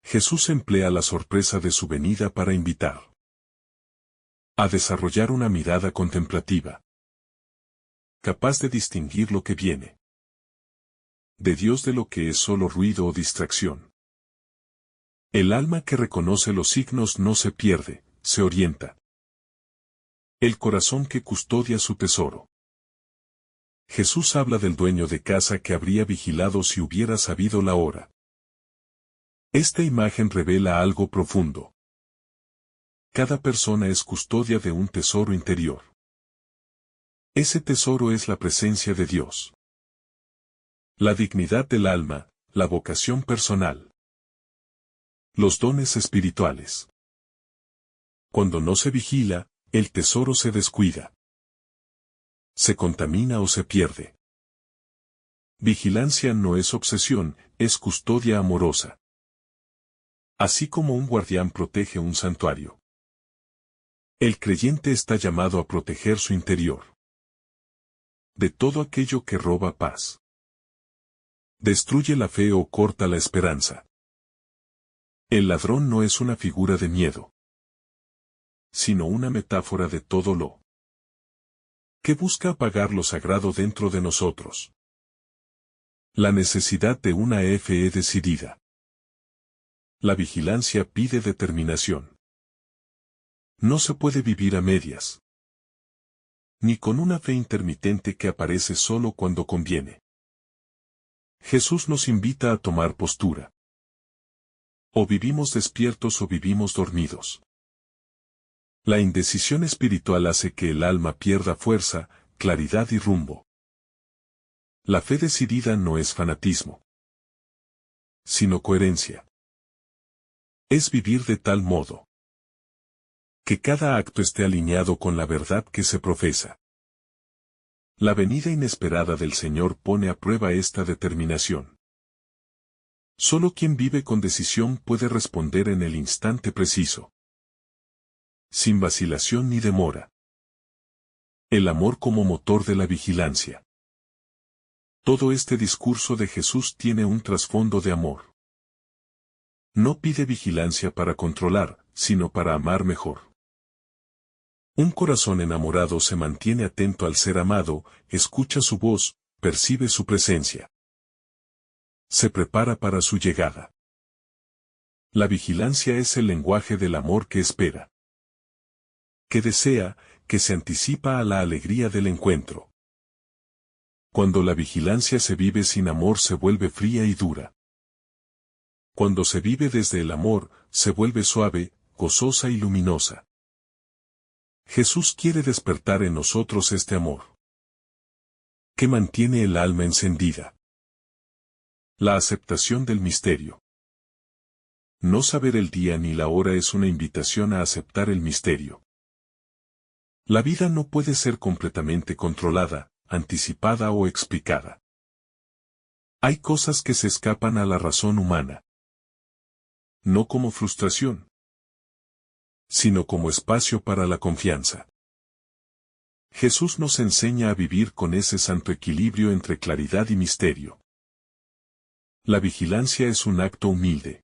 A: Jesús emplea la sorpresa de su venida para invitar a desarrollar una mirada contemplativa, capaz de distinguir lo que viene de Dios de lo que es solo ruido o distracción. El alma que reconoce los signos no se pierde, se orienta. El corazón que custodia su tesoro. Jesús habla del dueño de casa que habría vigilado si hubiera sabido la hora. Esta imagen revela algo profundo. Cada persona es custodia de un tesoro interior. Ese tesoro es la presencia de Dios. La dignidad del alma, la vocación personal. Los dones espirituales. Cuando no se vigila, el tesoro se descuida. Se contamina o se pierde. Vigilancia no es obsesión, es custodia amorosa. Así como un guardián protege un santuario. El creyente está llamado a proteger su interior. De todo aquello que roba paz. Destruye la fe o corta la esperanza. El ladrón no es una figura de miedo, sino una metáfora de todo lo que busca apagar lo sagrado dentro de nosotros. La necesidad de una fe decidida. La vigilancia pide determinación. No se puede vivir a medias, ni con una fe intermitente que aparece solo cuando conviene. Jesús nos invita a tomar postura. O vivimos despiertos o vivimos dormidos. La indecisión espiritual hace que el alma pierda fuerza, claridad y rumbo. La fe decidida no es fanatismo, sino coherencia. Es vivir de tal modo que cada acto esté alineado con la verdad que se profesa. La venida inesperada del Señor pone a prueba esta determinación. Solo quien vive con decisión puede responder en el instante preciso, sin vacilación ni demora. El amor como motor de la vigilancia. Todo este discurso de Jesús tiene un trasfondo de amor. No pide vigilancia para controlar, sino para amar mejor. Un corazón enamorado se mantiene atento al ser amado, escucha su voz, percibe su presencia. Se prepara para su llegada. La vigilancia es el lenguaje del amor que espera, que desea, que se anticipa a la alegría del encuentro. Cuando la vigilancia se vive sin amor se vuelve fría y dura. Cuando se vive desde el amor, se vuelve suave, gozosa y luminosa. Jesús quiere despertar en nosotros este amor, que mantiene el alma encendida. La aceptación del misterio. No saber el día ni la hora es una invitación a aceptar el misterio. La vida no puede ser completamente controlada, anticipada o explicada. Hay cosas que se escapan a la razón humana. No como frustración, sino como espacio para la confianza. Jesús nos enseña a vivir con ese santo equilibrio entre claridad y misterio. La vigilancia es un acto humilde,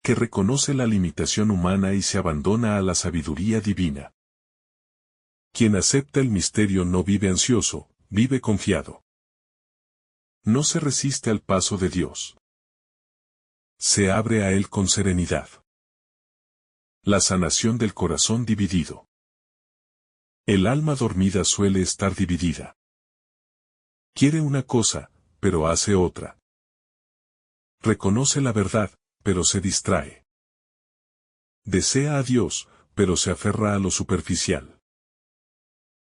A: que reconoce la limitación humana y se abandona a la sabiduría divina. Quien acepta el misterio no vive ansioso, vive confiado. No se resiste al paso de Dios. Se abre a Él con serenidad. La sanación del corazón dividido. El alma dormida suele estar dividida. Quiere una cosa, pero hace otra. Reconoce la verdad, pero se distrae. Desea a Dios, pero se aferra a lo superficial.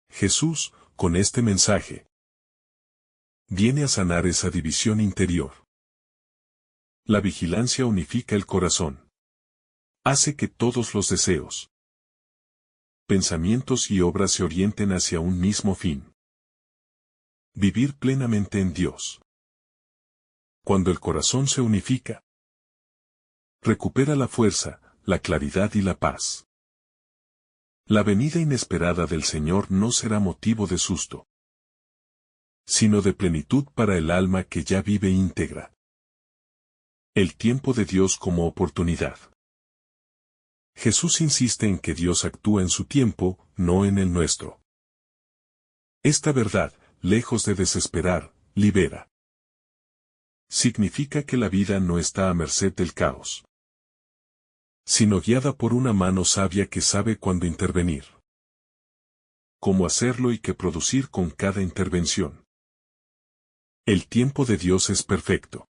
A: Jesús, con este mensaje, viene a sanar esa división interior. La vigilancia unifica el corazón. Hace que todos los deseos, pensamientos y obras se orienten hacia un mismo fin. Vivir plenamente en Dios. Cuando el corazón se unifica, recupera la fuerza, la claridad y la paz. La venida inesperada del Señor no será motivo de susto, sino de plenitud para el alma que ya vive íntegra. El tiempo de Dios como oportunidad. Jesús insiste en que Dios actúa en su tiempo, no en el nuestro. Esta verdad, lejos de desesperar, libera. Significa que la vida no está a merced del caos, sino guiada por una mano sabia que sabe cuándo intervenir, cómo hacerlo y qué producir con cada intervención. El tiempo de Dios es perfecto.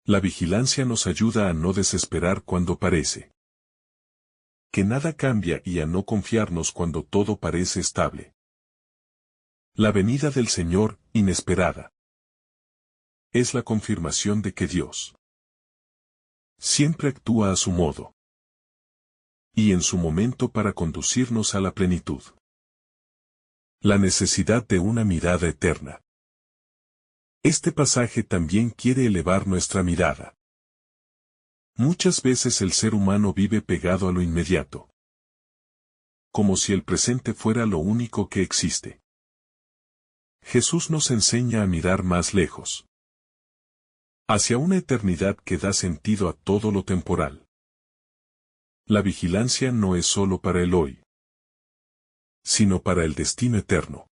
A: La vigilancia nos ayuda a no desesperar cuando parece que nada cambia y a no confiarnos cuando todo parece estable. La venida del Señor, inesperada, es la confirmación de que Dios siempre actúa a su modo y en su momento para conducirnos a la plenitud. La necesidad de una mirada eterna. Este pasaje también quiere elevar nuestra mirada. Muchas veces el ser humano vive pegado a lo inmediato, como si el presente fuera lo único que existe. Jesús nos enseña a mirar más lejos, hacia una eternidad que da sentido a todo lo temporal. La vigilancia no es solo para el hoy, sino para el destino eterno.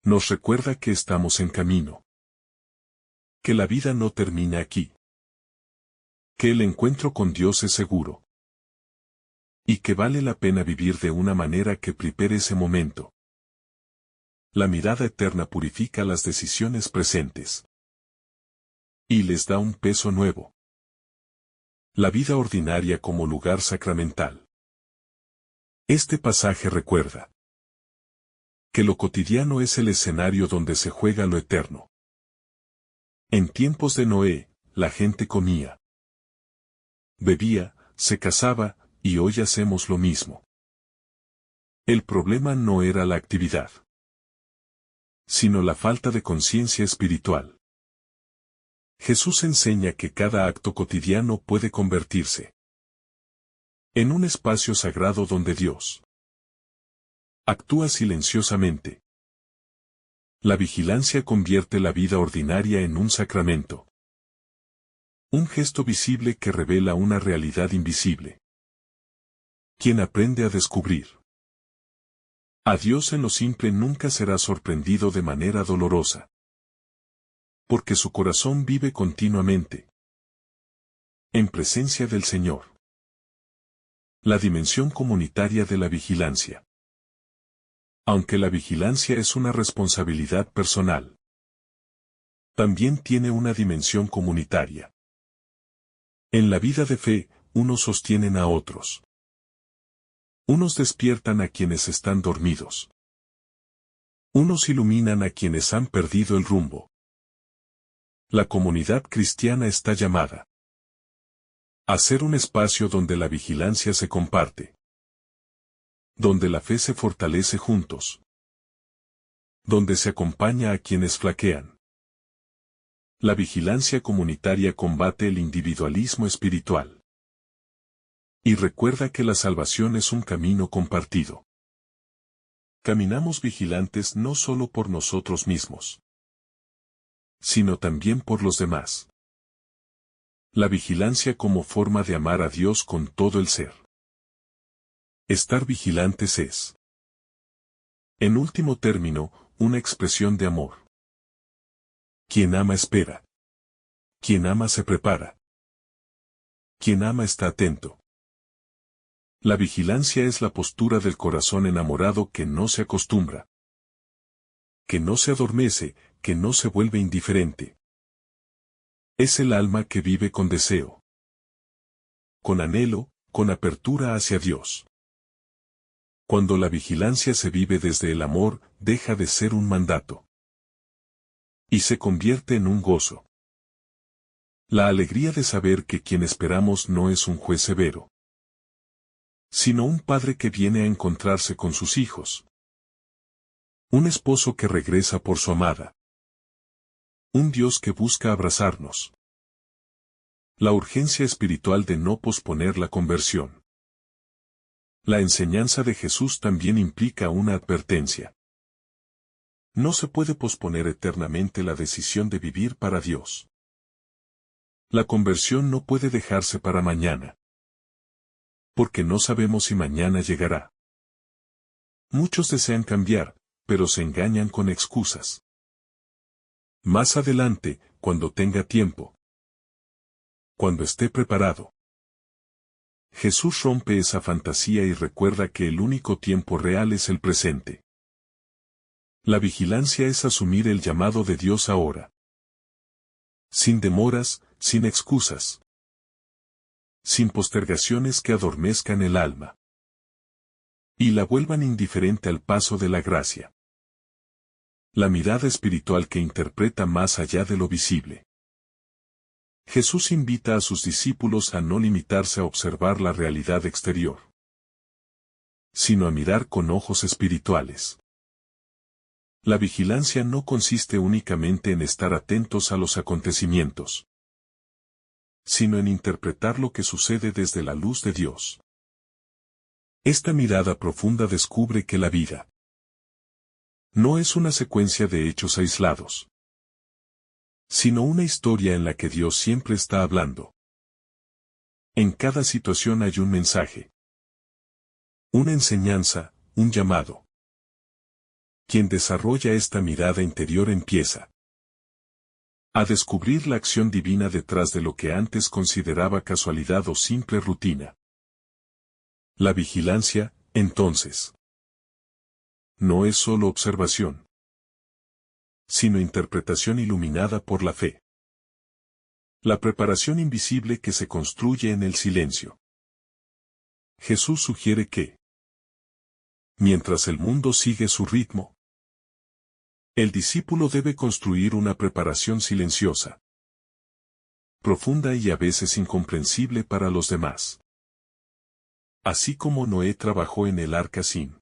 A: Nos recuerda que estamos en camino, que la vida no termina aquí, que el encuentro con Dios es seguro, y que vale la pena vivir de una manera que prepare ese momento. La mirada eterna purifica las decisiones presentes y les da un peso nuevo. La vida ordinaria como lugar sacramental. Este pasaje recuerda que lo cotidiano es el escenario donde se juega lo eterno. En tiempos de Noé, la gente comía, bebía, se casaba, y hoy hacemos lo mismo. El problema no era la actividad, sino la falta de conciencia espiritual. Jesús enseña que cada acto cotidiano puede convertirse en un espacio sagrado donde Dios actúa silenciosamente. La vigilancia convierte la vida ordinaria en un sacramento. Un gesto visible que revela una realidad invisible. Quien aprende a descubrir a Dios en lo simple nunca será sorprendido de manera dolorosa. Porque su corazón vive continuamente en presencia del Señor. La dimensión comunitaria de la vigilancia. Aunque la vigilancia es una responsabilidad personal, también tiene una dimensión comunitaria. En la vida de fe, unos sostienen a otros. Unos despiertan a quienes están dormidos. Unos iluminan a quienes han perdido el rumbo. La comunidad cristiana está llamada a ser un espacio donde la vigilancia se comparte, donde la fe se fortalece juntos, donde se acompaña a quienes flaquean. La vigilancia comunitaria combate el individualismo espiritual. Y recuerda que la salvación es un camino compartido. Caminamos vigilantes no solo por nosotros mismos, sino también por los demás. La vigilancia como forma de amar a Dios con todo el ser. Estar vigilantes es, en último término, una expresión de amor. Quien ama espera. Quien ama se prepara. Quien ama está atento. La vigilancia es la postura del corazón enamorado que no se acostumbra, que no se adormece, que no se vuelve indiferente. Es el alma que vive con deseo, con anhelo, con apertura hacia Dios. Cuando la vigilancia se vive desde el amor, deja de ser un mandato y se convierte en un gozo. La alegría de saber que quien esperamos no es un juez severo, sino un padre que viene a encontrarse con sus hijos. Un esposo que regresa por su amada. Un Dios que busca abrazarnos. La urgencia espiritual de no posponer la conversión. La enseñanza de Jesús también implica una advertencia. No se puede posponer eternamente la decisión de vivir para Dios. La conversión no puede dejarse para mañana, porque no sabemos si mañana llegará. Muchos desean cambiar, pero se engañan con excusas. Más adelante, cuando tenga tiempo. Cuando esté preparado. Jesús rompe esa fantasía y recuerda que el único tiempo real es el presente. La vigilancia es asumir el llamado de Dios ahora. Sin demoras, sin excusas. Sin postergaciones que adormezcan el alma y la vuelvan indiferente al paso de la gracia. La mirada espiritual que interpreta más allá de lo visible. Jesús invita a sus discípulos a no limitarse a observar la realidad exterior, sino a mirar con ojos espirituales. La vigilancia no consiste únicamente en estar atentos a los acontecimientos, sino en interpretar lo que sucede desde la luz de Dios. Esta mirada profunda descubre que la vida no es una secuencia de hechos aislados, sino una historia en la que Dios siempre está hablando. En cada situación hay un mensaje, una enseñanza, un llamado. Quien desarrolla esta mirada interior empieza a descubrir la acción divina detrás de lo que antes consideraba casualidad o simple rutina. La vigilancia, entonces, no es solo observación, sino interpretación iluminada por la fe. La preparación invisible que se construye en el silencio. Jesús sugiere que, mientras el mundo sigue su ritmo, el discípulo debe construir una preparación silenciosa, profunda y a veces incomprensible para los demás. Así como Noé trabajó en el arca sin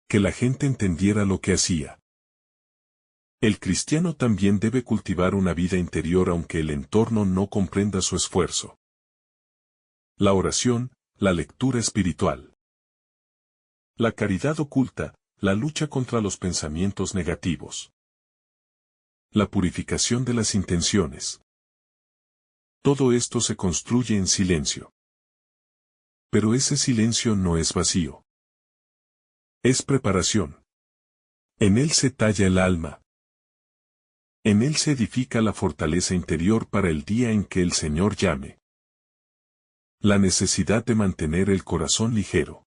A: que la gente entendiera lo que hacía. El cristiano también debe cultivar una vida interior aunque el entorno no comprenda su esfuerzo. La oración, la lectura espiritual. La caridad oculta, la lucha contra los pensamientos negativos. La purificación de las intenciones. Todo esto se construye en silencio. Pero ese silencio no es vacío. Es preparación. En él se talla el alma. En él se edifica la fortaleza interior para el día en que el Señor llame. La necesidad de mantener el corazón ligero.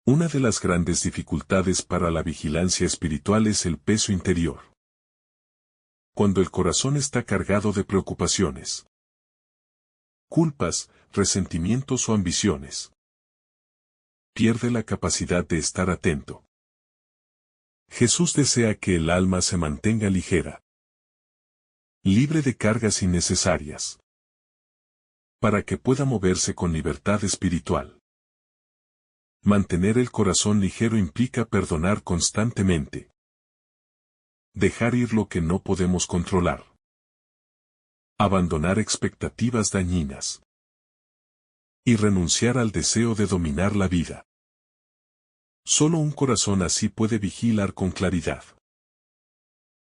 A: Una de las grandes dificultades para la vigilancia espiritual es el peso interior. Cuando el corazón está cargado de preocupaciones, culpas, resentimientos o ambiciones, pierde la capacidad de estar atento. Jesús desea que el alma se mantenga ligera, libre de cargas innecesarias, para que pueda moverse con libertad espiritual. Mantener el corazón ligero implica perdonar constantemente, dejar ir lo que no podemos controlar, abandonar expectativas dañinas y renunciar al deseo de dominar la vida. Solo un corazón así puede vigilar con claridad.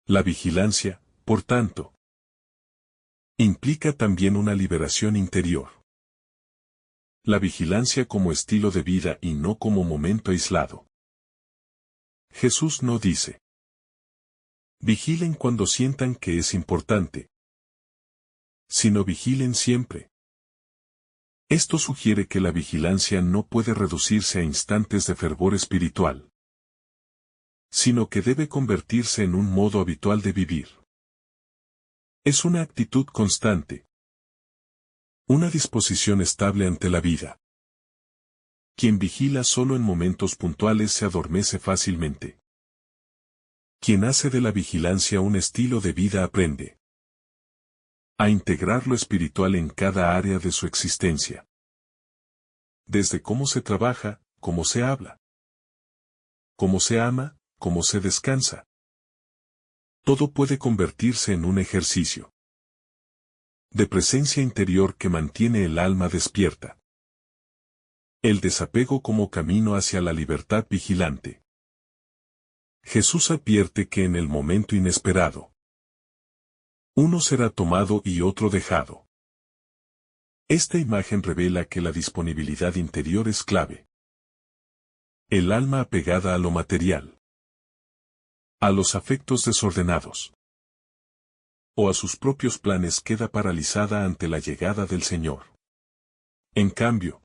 A: La vigilancia, por tanto, implica también una liberación interior. La vigilancia como estilo de vida y no como momento aislado. Jesús no dice: vigilen cuando sientan que es importante, sino vigilen siempre. Esto sugiere que la vigilancia no puede reducirse a instantes de fervor espiritual, sino que debe convertirse en un modo habitual de vivir. Es una actitud constante, una disposición estable ante la vida. Quien vigila solo en momentos puntuales se adormece fácilmente. Quien hace de la vigilancia un estilo de vida aprende a integrar lo espiritual en cada área de su existencia. Desde cómo se trabaja, cómo se habla, cómo se ama, cómo se descansa. Todo puede convertirse en un ejercicio de presencia interior que mantiene el alma despierta. El desapego como camino hacia la libertad vigilante. Jesús advierte que en el momento inesperado, uno será tomado y otro dejado. Esta imagen revela que la disponibilidad interior es clave. El alma apegada a lo material, a los afectos desordenados, o a sus propios planes queda paralizada ante la llegada del Señor. En cambio,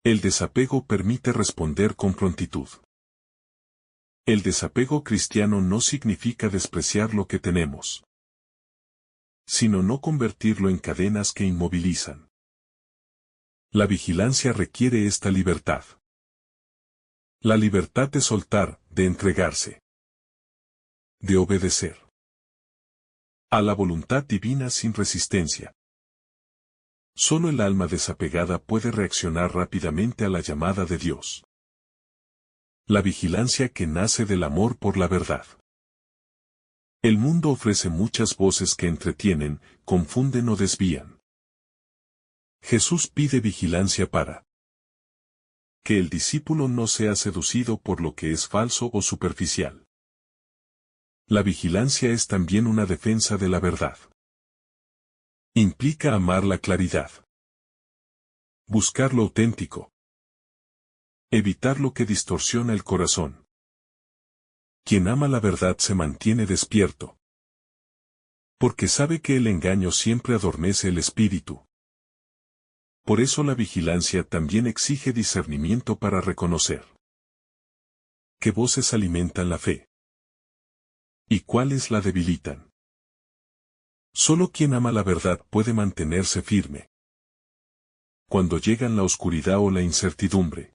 A: el desapego permite responder con prontitud. El desapego cristiano no significa despreciar lo que tenemos, sino no convertirlo en cadenas que inmovilizan. La vigilancia requiere esta libertad. La libertad de soltar, de entregarse, de obedecer a la voluntad divina sin resistencia. Solo el alma desapegada puede reaccionar rápidamente a la llamada de Dios. La vigilancia que nace del amor por la verdad. El mundo ofrece muchas voces que entretienen, confunden o desvían. Jesús pide vigilancia para que el discípulo no sea seducido por lo que es falso o superficial. La vigilancia es también una defensa de la verdad. Implica amar la claridad, buscar lo auténtico, evitar lo que distorsiona el corazón. Quien ama la verdad se mantiene despierto, porque sabe que el engaño siempre adormece el espíritu. Por eso la vigilancia también exige discernimiento para reconocer qué voces alimentan la fe y cuáles la debilitan. Solo quien ama la verdad puede mantenerse firme cuando llegan la oscuridad o la incertidumbre.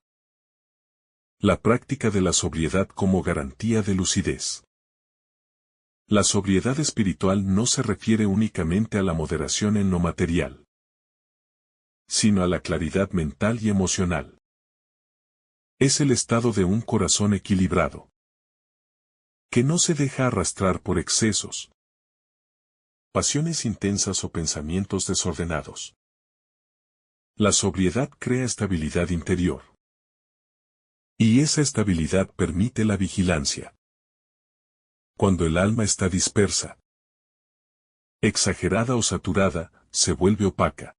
A: La práctica de la sobriedad como garantía de lucidez. La sobriedad espiritual no se refiere únicamente a la moderación en lo material, sino a la claridad mental y emocional. Es el estado de un corazón equilibrado, que no se deja arrastrar por excesos, pasiones intensas o pensamientos desordenados. La sobriedad crea estabilidad interior. Y esa estabilidad permite la vigilancia. Cuando el alma está dispersa, exagerada o saturada, se vuelve opaca.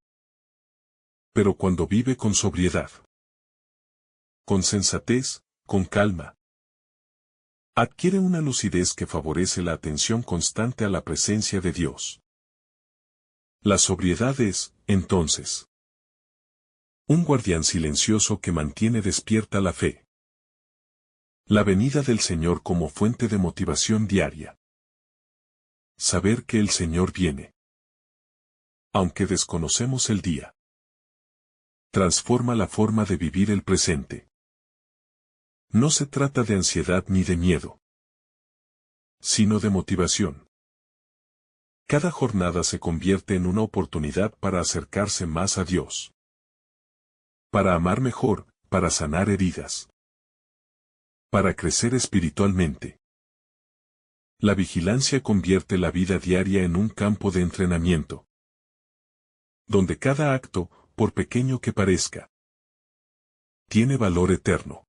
A: Pero cuando vive con sobriedad, con sensatez, con calma, Adquiere una lucidez que favorece la atención constante a la presencia de Dios. La sobriedad es, entonces, un guardián silencioso que mantiene despierta la fe. La venida del Señor como fuente de motivación diaria. Saber que el Señor viene, aunque desconocemos el día, transforma la forma de vivir el presente. No se trata de ansiedad ni de miedo, sino de motivación. Cada jornada se convierte en una oportunidad para acercarse más a Dios, para amar mejor, para sanar heridas, para crecer espiritualmente. La vigilancia convierte la vida diaria en un campo de entrenamiento, donde cada acto, por pequeño que parezca, tiene valor eterno.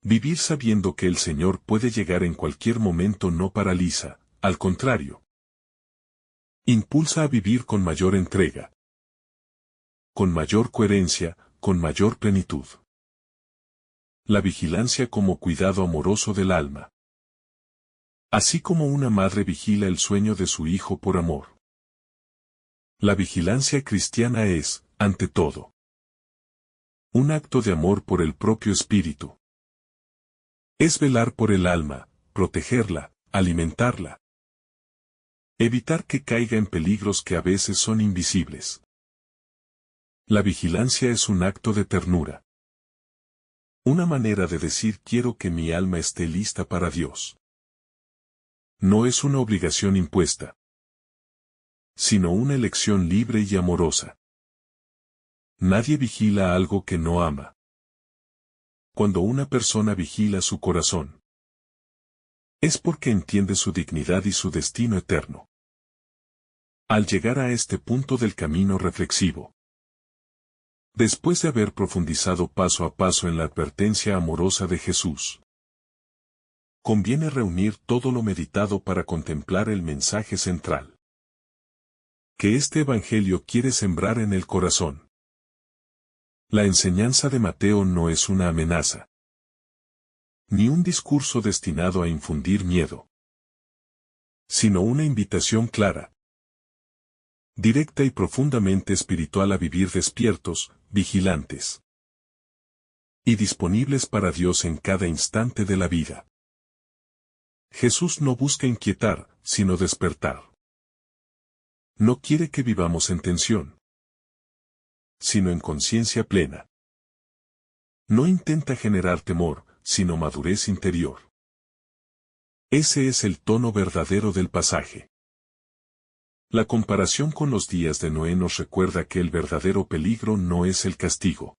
A: Vivir sabiendo que el Señor puede llegar en cualquier momento no paraliza, al contrario, impulsa a vivir con mayor entrega, con mayor coherencia, con mayor plenitud. La vigilancia como cuidado amoroso del alma. Así como una madre vigila el sueño de su hijo por amor. La vigilancia cristiana es, ante todo, un acto de amor por el propio espíritu. Es velar por el alma, protegerla, alimentarla. Evitar que caiga en peligros que a veces son invisibles. La vigilancia es un acto de ternura. Una manera de decir quiero que mi alma esté lista para Dios. No es una obligación impuesta, sino una elección libre y amorosa. Nadie vigila algo que no ama. Cuando una persona vigila su corazón, es porque entiende su dignidad y su destino eterno. Al llegar a este punto del camino reflexivo, después de haber profundizado paso a paso en la advertencia amorosa de Jesús, conviene reunir todo lo meditado para contemplar el mensaje central que este Evangelio quiere sembrar en el corazón. La enseñanza de Mateo no es una amenaza, ni un discurso destinado a infundir miedo, sino una invitación clara, directa y profundamente espiritual a vivir despiertos, vigilantes y disponibles para Dios en cada instante de la vida. Jesús no busca inquietar, sino despertar. No quiere que vivamos en tensión, sino en conciencia plena. No intenta generar temor, sino madurez interior. Ese es el tono verdadero del pasaje. La comparación con los días de Noé nos recuerda que el verdadero peligro no es el castigo,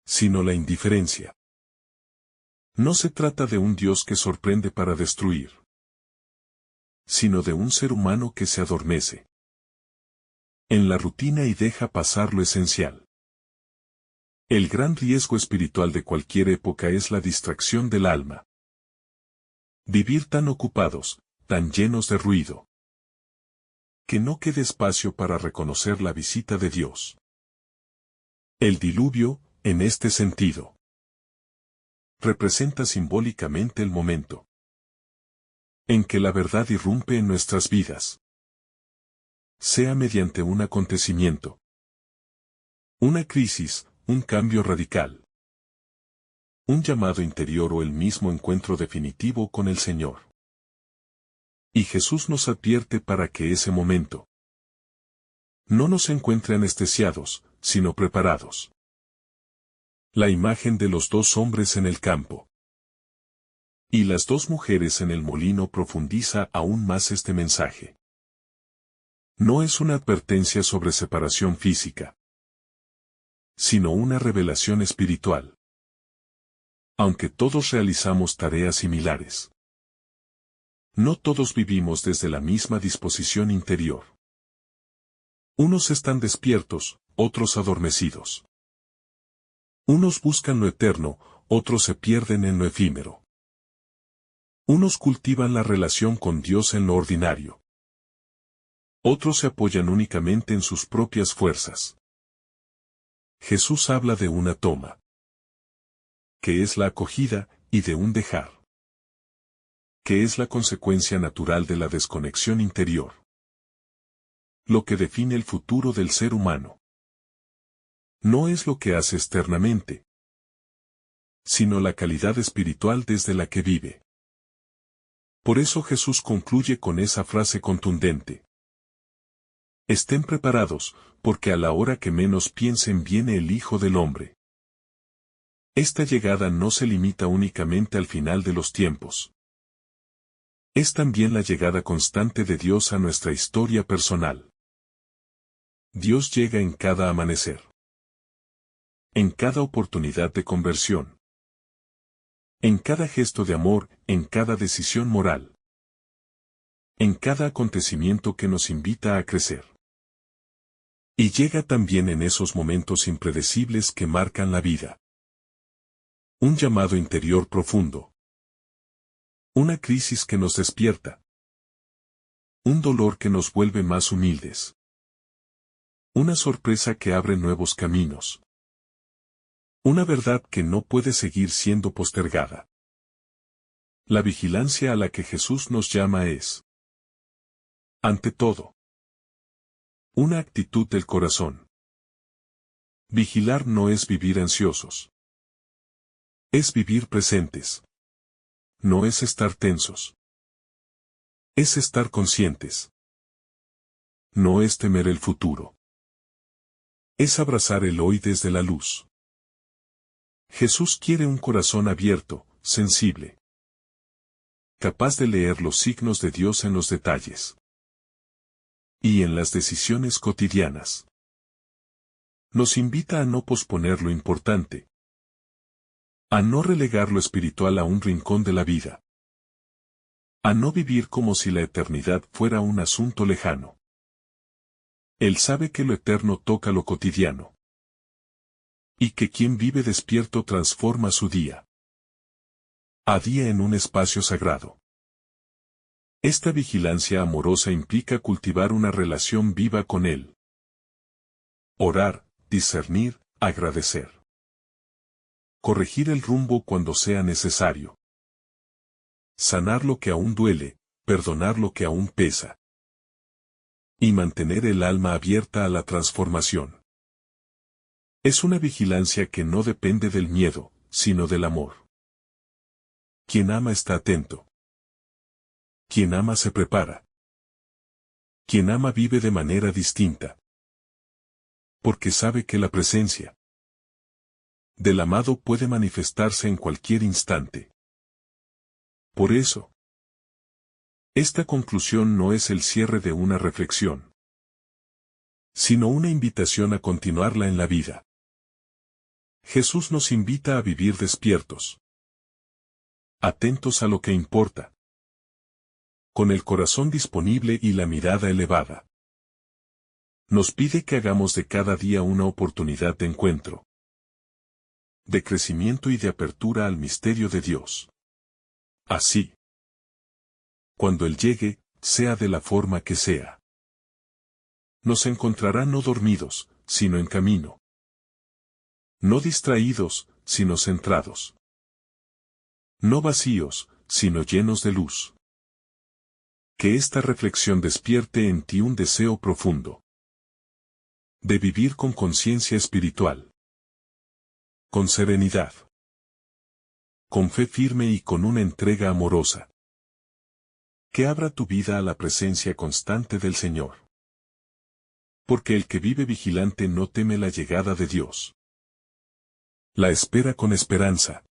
A: sino la indiferencia. No se trata de un Dios que sorprende para destruir, sino de un ser humano que se adormece en la rutina y deja pasar lo esencial. El gran riesgo espiritual de cualquier época es la distracción del alma. Vivir tan ocupados, tan llenos de ruido, que no quede espacio para reconocer la visita de Dios. El diluvio, en este sentido, representa simbólicamente el momento en que la verdad irrumpe en nuestras vidas, sea mediante un acontecimiento, una crisis, un cambio radical, un llamado interior o el mismo encuentro definitivo con el Señor. Y Jesús nos advierte para que ese momento no nos encuentre anestesiados, sino preparados. La imagen de los dos hombres en el campo y las dos mujeres en el molino profundiza aún más este mensaje. No es una advertencia sobre separación física, sino una revelación espiritual. Aunque todos realizamos tareas similares, no todos vivimos desde la misma disposición interior. Unos están despiertos, otros adormecidos. Unos buscan lo eterno, otros se pierden en lo efímero. Unos cultivan la relación con Dios en lo ordinario. Otros se apoyan únicamente en sus propias fuerzas. Jesús habla de una toma, que es la acogida, y de un dejar, que es la consecuencia natural de la desconexión interior. Lo que define el futuro del ser humano no es lo que hace externamente, sino la calidad espiritual desde la que vive. Por eso Jesús concluye con esa frase contundente: estén preparados, porque a la hora que menos piensen viene el Hijo del Hombre. Esta llegada no se limita únicamente al final de los tiempos. Es también la llegada constante de Dios a nuestra historia personal. Dios llega en cada amanecer, en cada oportunidad de conversión, en cada gesto de amor, en cada decisión moral, en cada acontecimiento que nos invita a crecer. Y llega también en esos momentos impredecibles que marcan la vida. Un llamado interior profundo. Una crisis que nos despierta. Un dolor que nos vuelve más humildes. Una sorpresa que abre nuevos caminos. Una verdad que no puede seguir siendo postergada. La vigilancia a la que Jesús nos llama es, ante todo, una actitud del corazón. Vigilar no es vivir ansiosos. Es vivir presentes. No es estar tensos. Es estar conscientes. No es temer el futuro. Es abrazar el hoy desde la luz. Jesús quiere un corazón abierto, sensible, capaz de leer los signos de Dios en los detalles y en las decisiones cotidianas. Nos invita a no posponer lo importante, a no relegar lo espiritual a un rincón de la vida, a no vivir como si la eternidad fuera un asunto lejano. Él sabe que lo eterno toca lo cotidiano, y que quien vive despierto transforma su día a día en un espacio sagrado. Esta vigilancia amorosa implica cultivar una relación viva con Él. Orar, discernir, agradecer. Corregir el rumbo cuando sea necesario. Sanar lo que aún duele, perdonar lo que aún pesa. Y mantener el alma abierta a la transformación. Es una vigilancia que no depende del miedo, sino del amor. Quien ama está atento. Quien ama se prepara. Quien ama vive de manera distinta. Porque sabe que la presencia del amado puede manifestarse en cualquier instante. Por eso, esta conclusión no es el cierre de una reflexión, sino una invitación a continuarla en la vida. Jesús nos invita a vivir despiertos, atentos a lo que importa, con el corazón disponible y la mirada elevada. Nos pide que hagamos de cada día una oportunidad de encuentro, de crecimiento y de apertura al misterio de Dios. Así, cuando Él llegue, sea de la forma que sea, nos encontrará no dormidos, sino en camino. No distraídos, sino centrados. No vacíos, sino llenos de luz. Que esta reflexión despierte en ti un deseo profundo de vivir con conciencia espiritual, con serenidad, con fe firme y con una entrega amorosa. Que abra tu vida a la presencia constante del Señor. Porque el que vive vigilante no teme la llegada de Dios. La espera con esperanza,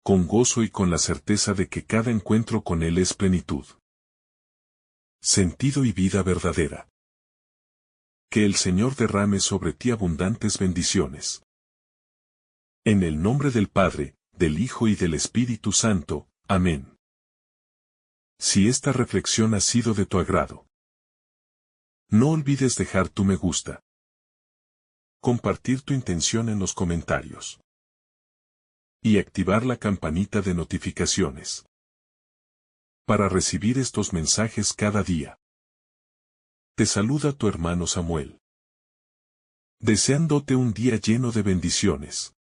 A: con gozo y con la certeza de que cada encuentro con Él es plenitud, sentido y vida verdadera. Que el Señor derrame sobre ti abundantes bendiciones. En el nombre del Padre, del Hijo y del Espíritu Santo. Amén. Si esta reflexión ha sido de tu agrado, no olvides dejar tu me gusta, compartir tu intención en los comentarios y activar la campanita de notificaciones para recibir estos mensajes cada día. Te saluda tu hermano Samuel, deseándote un día lleno de bendiciones.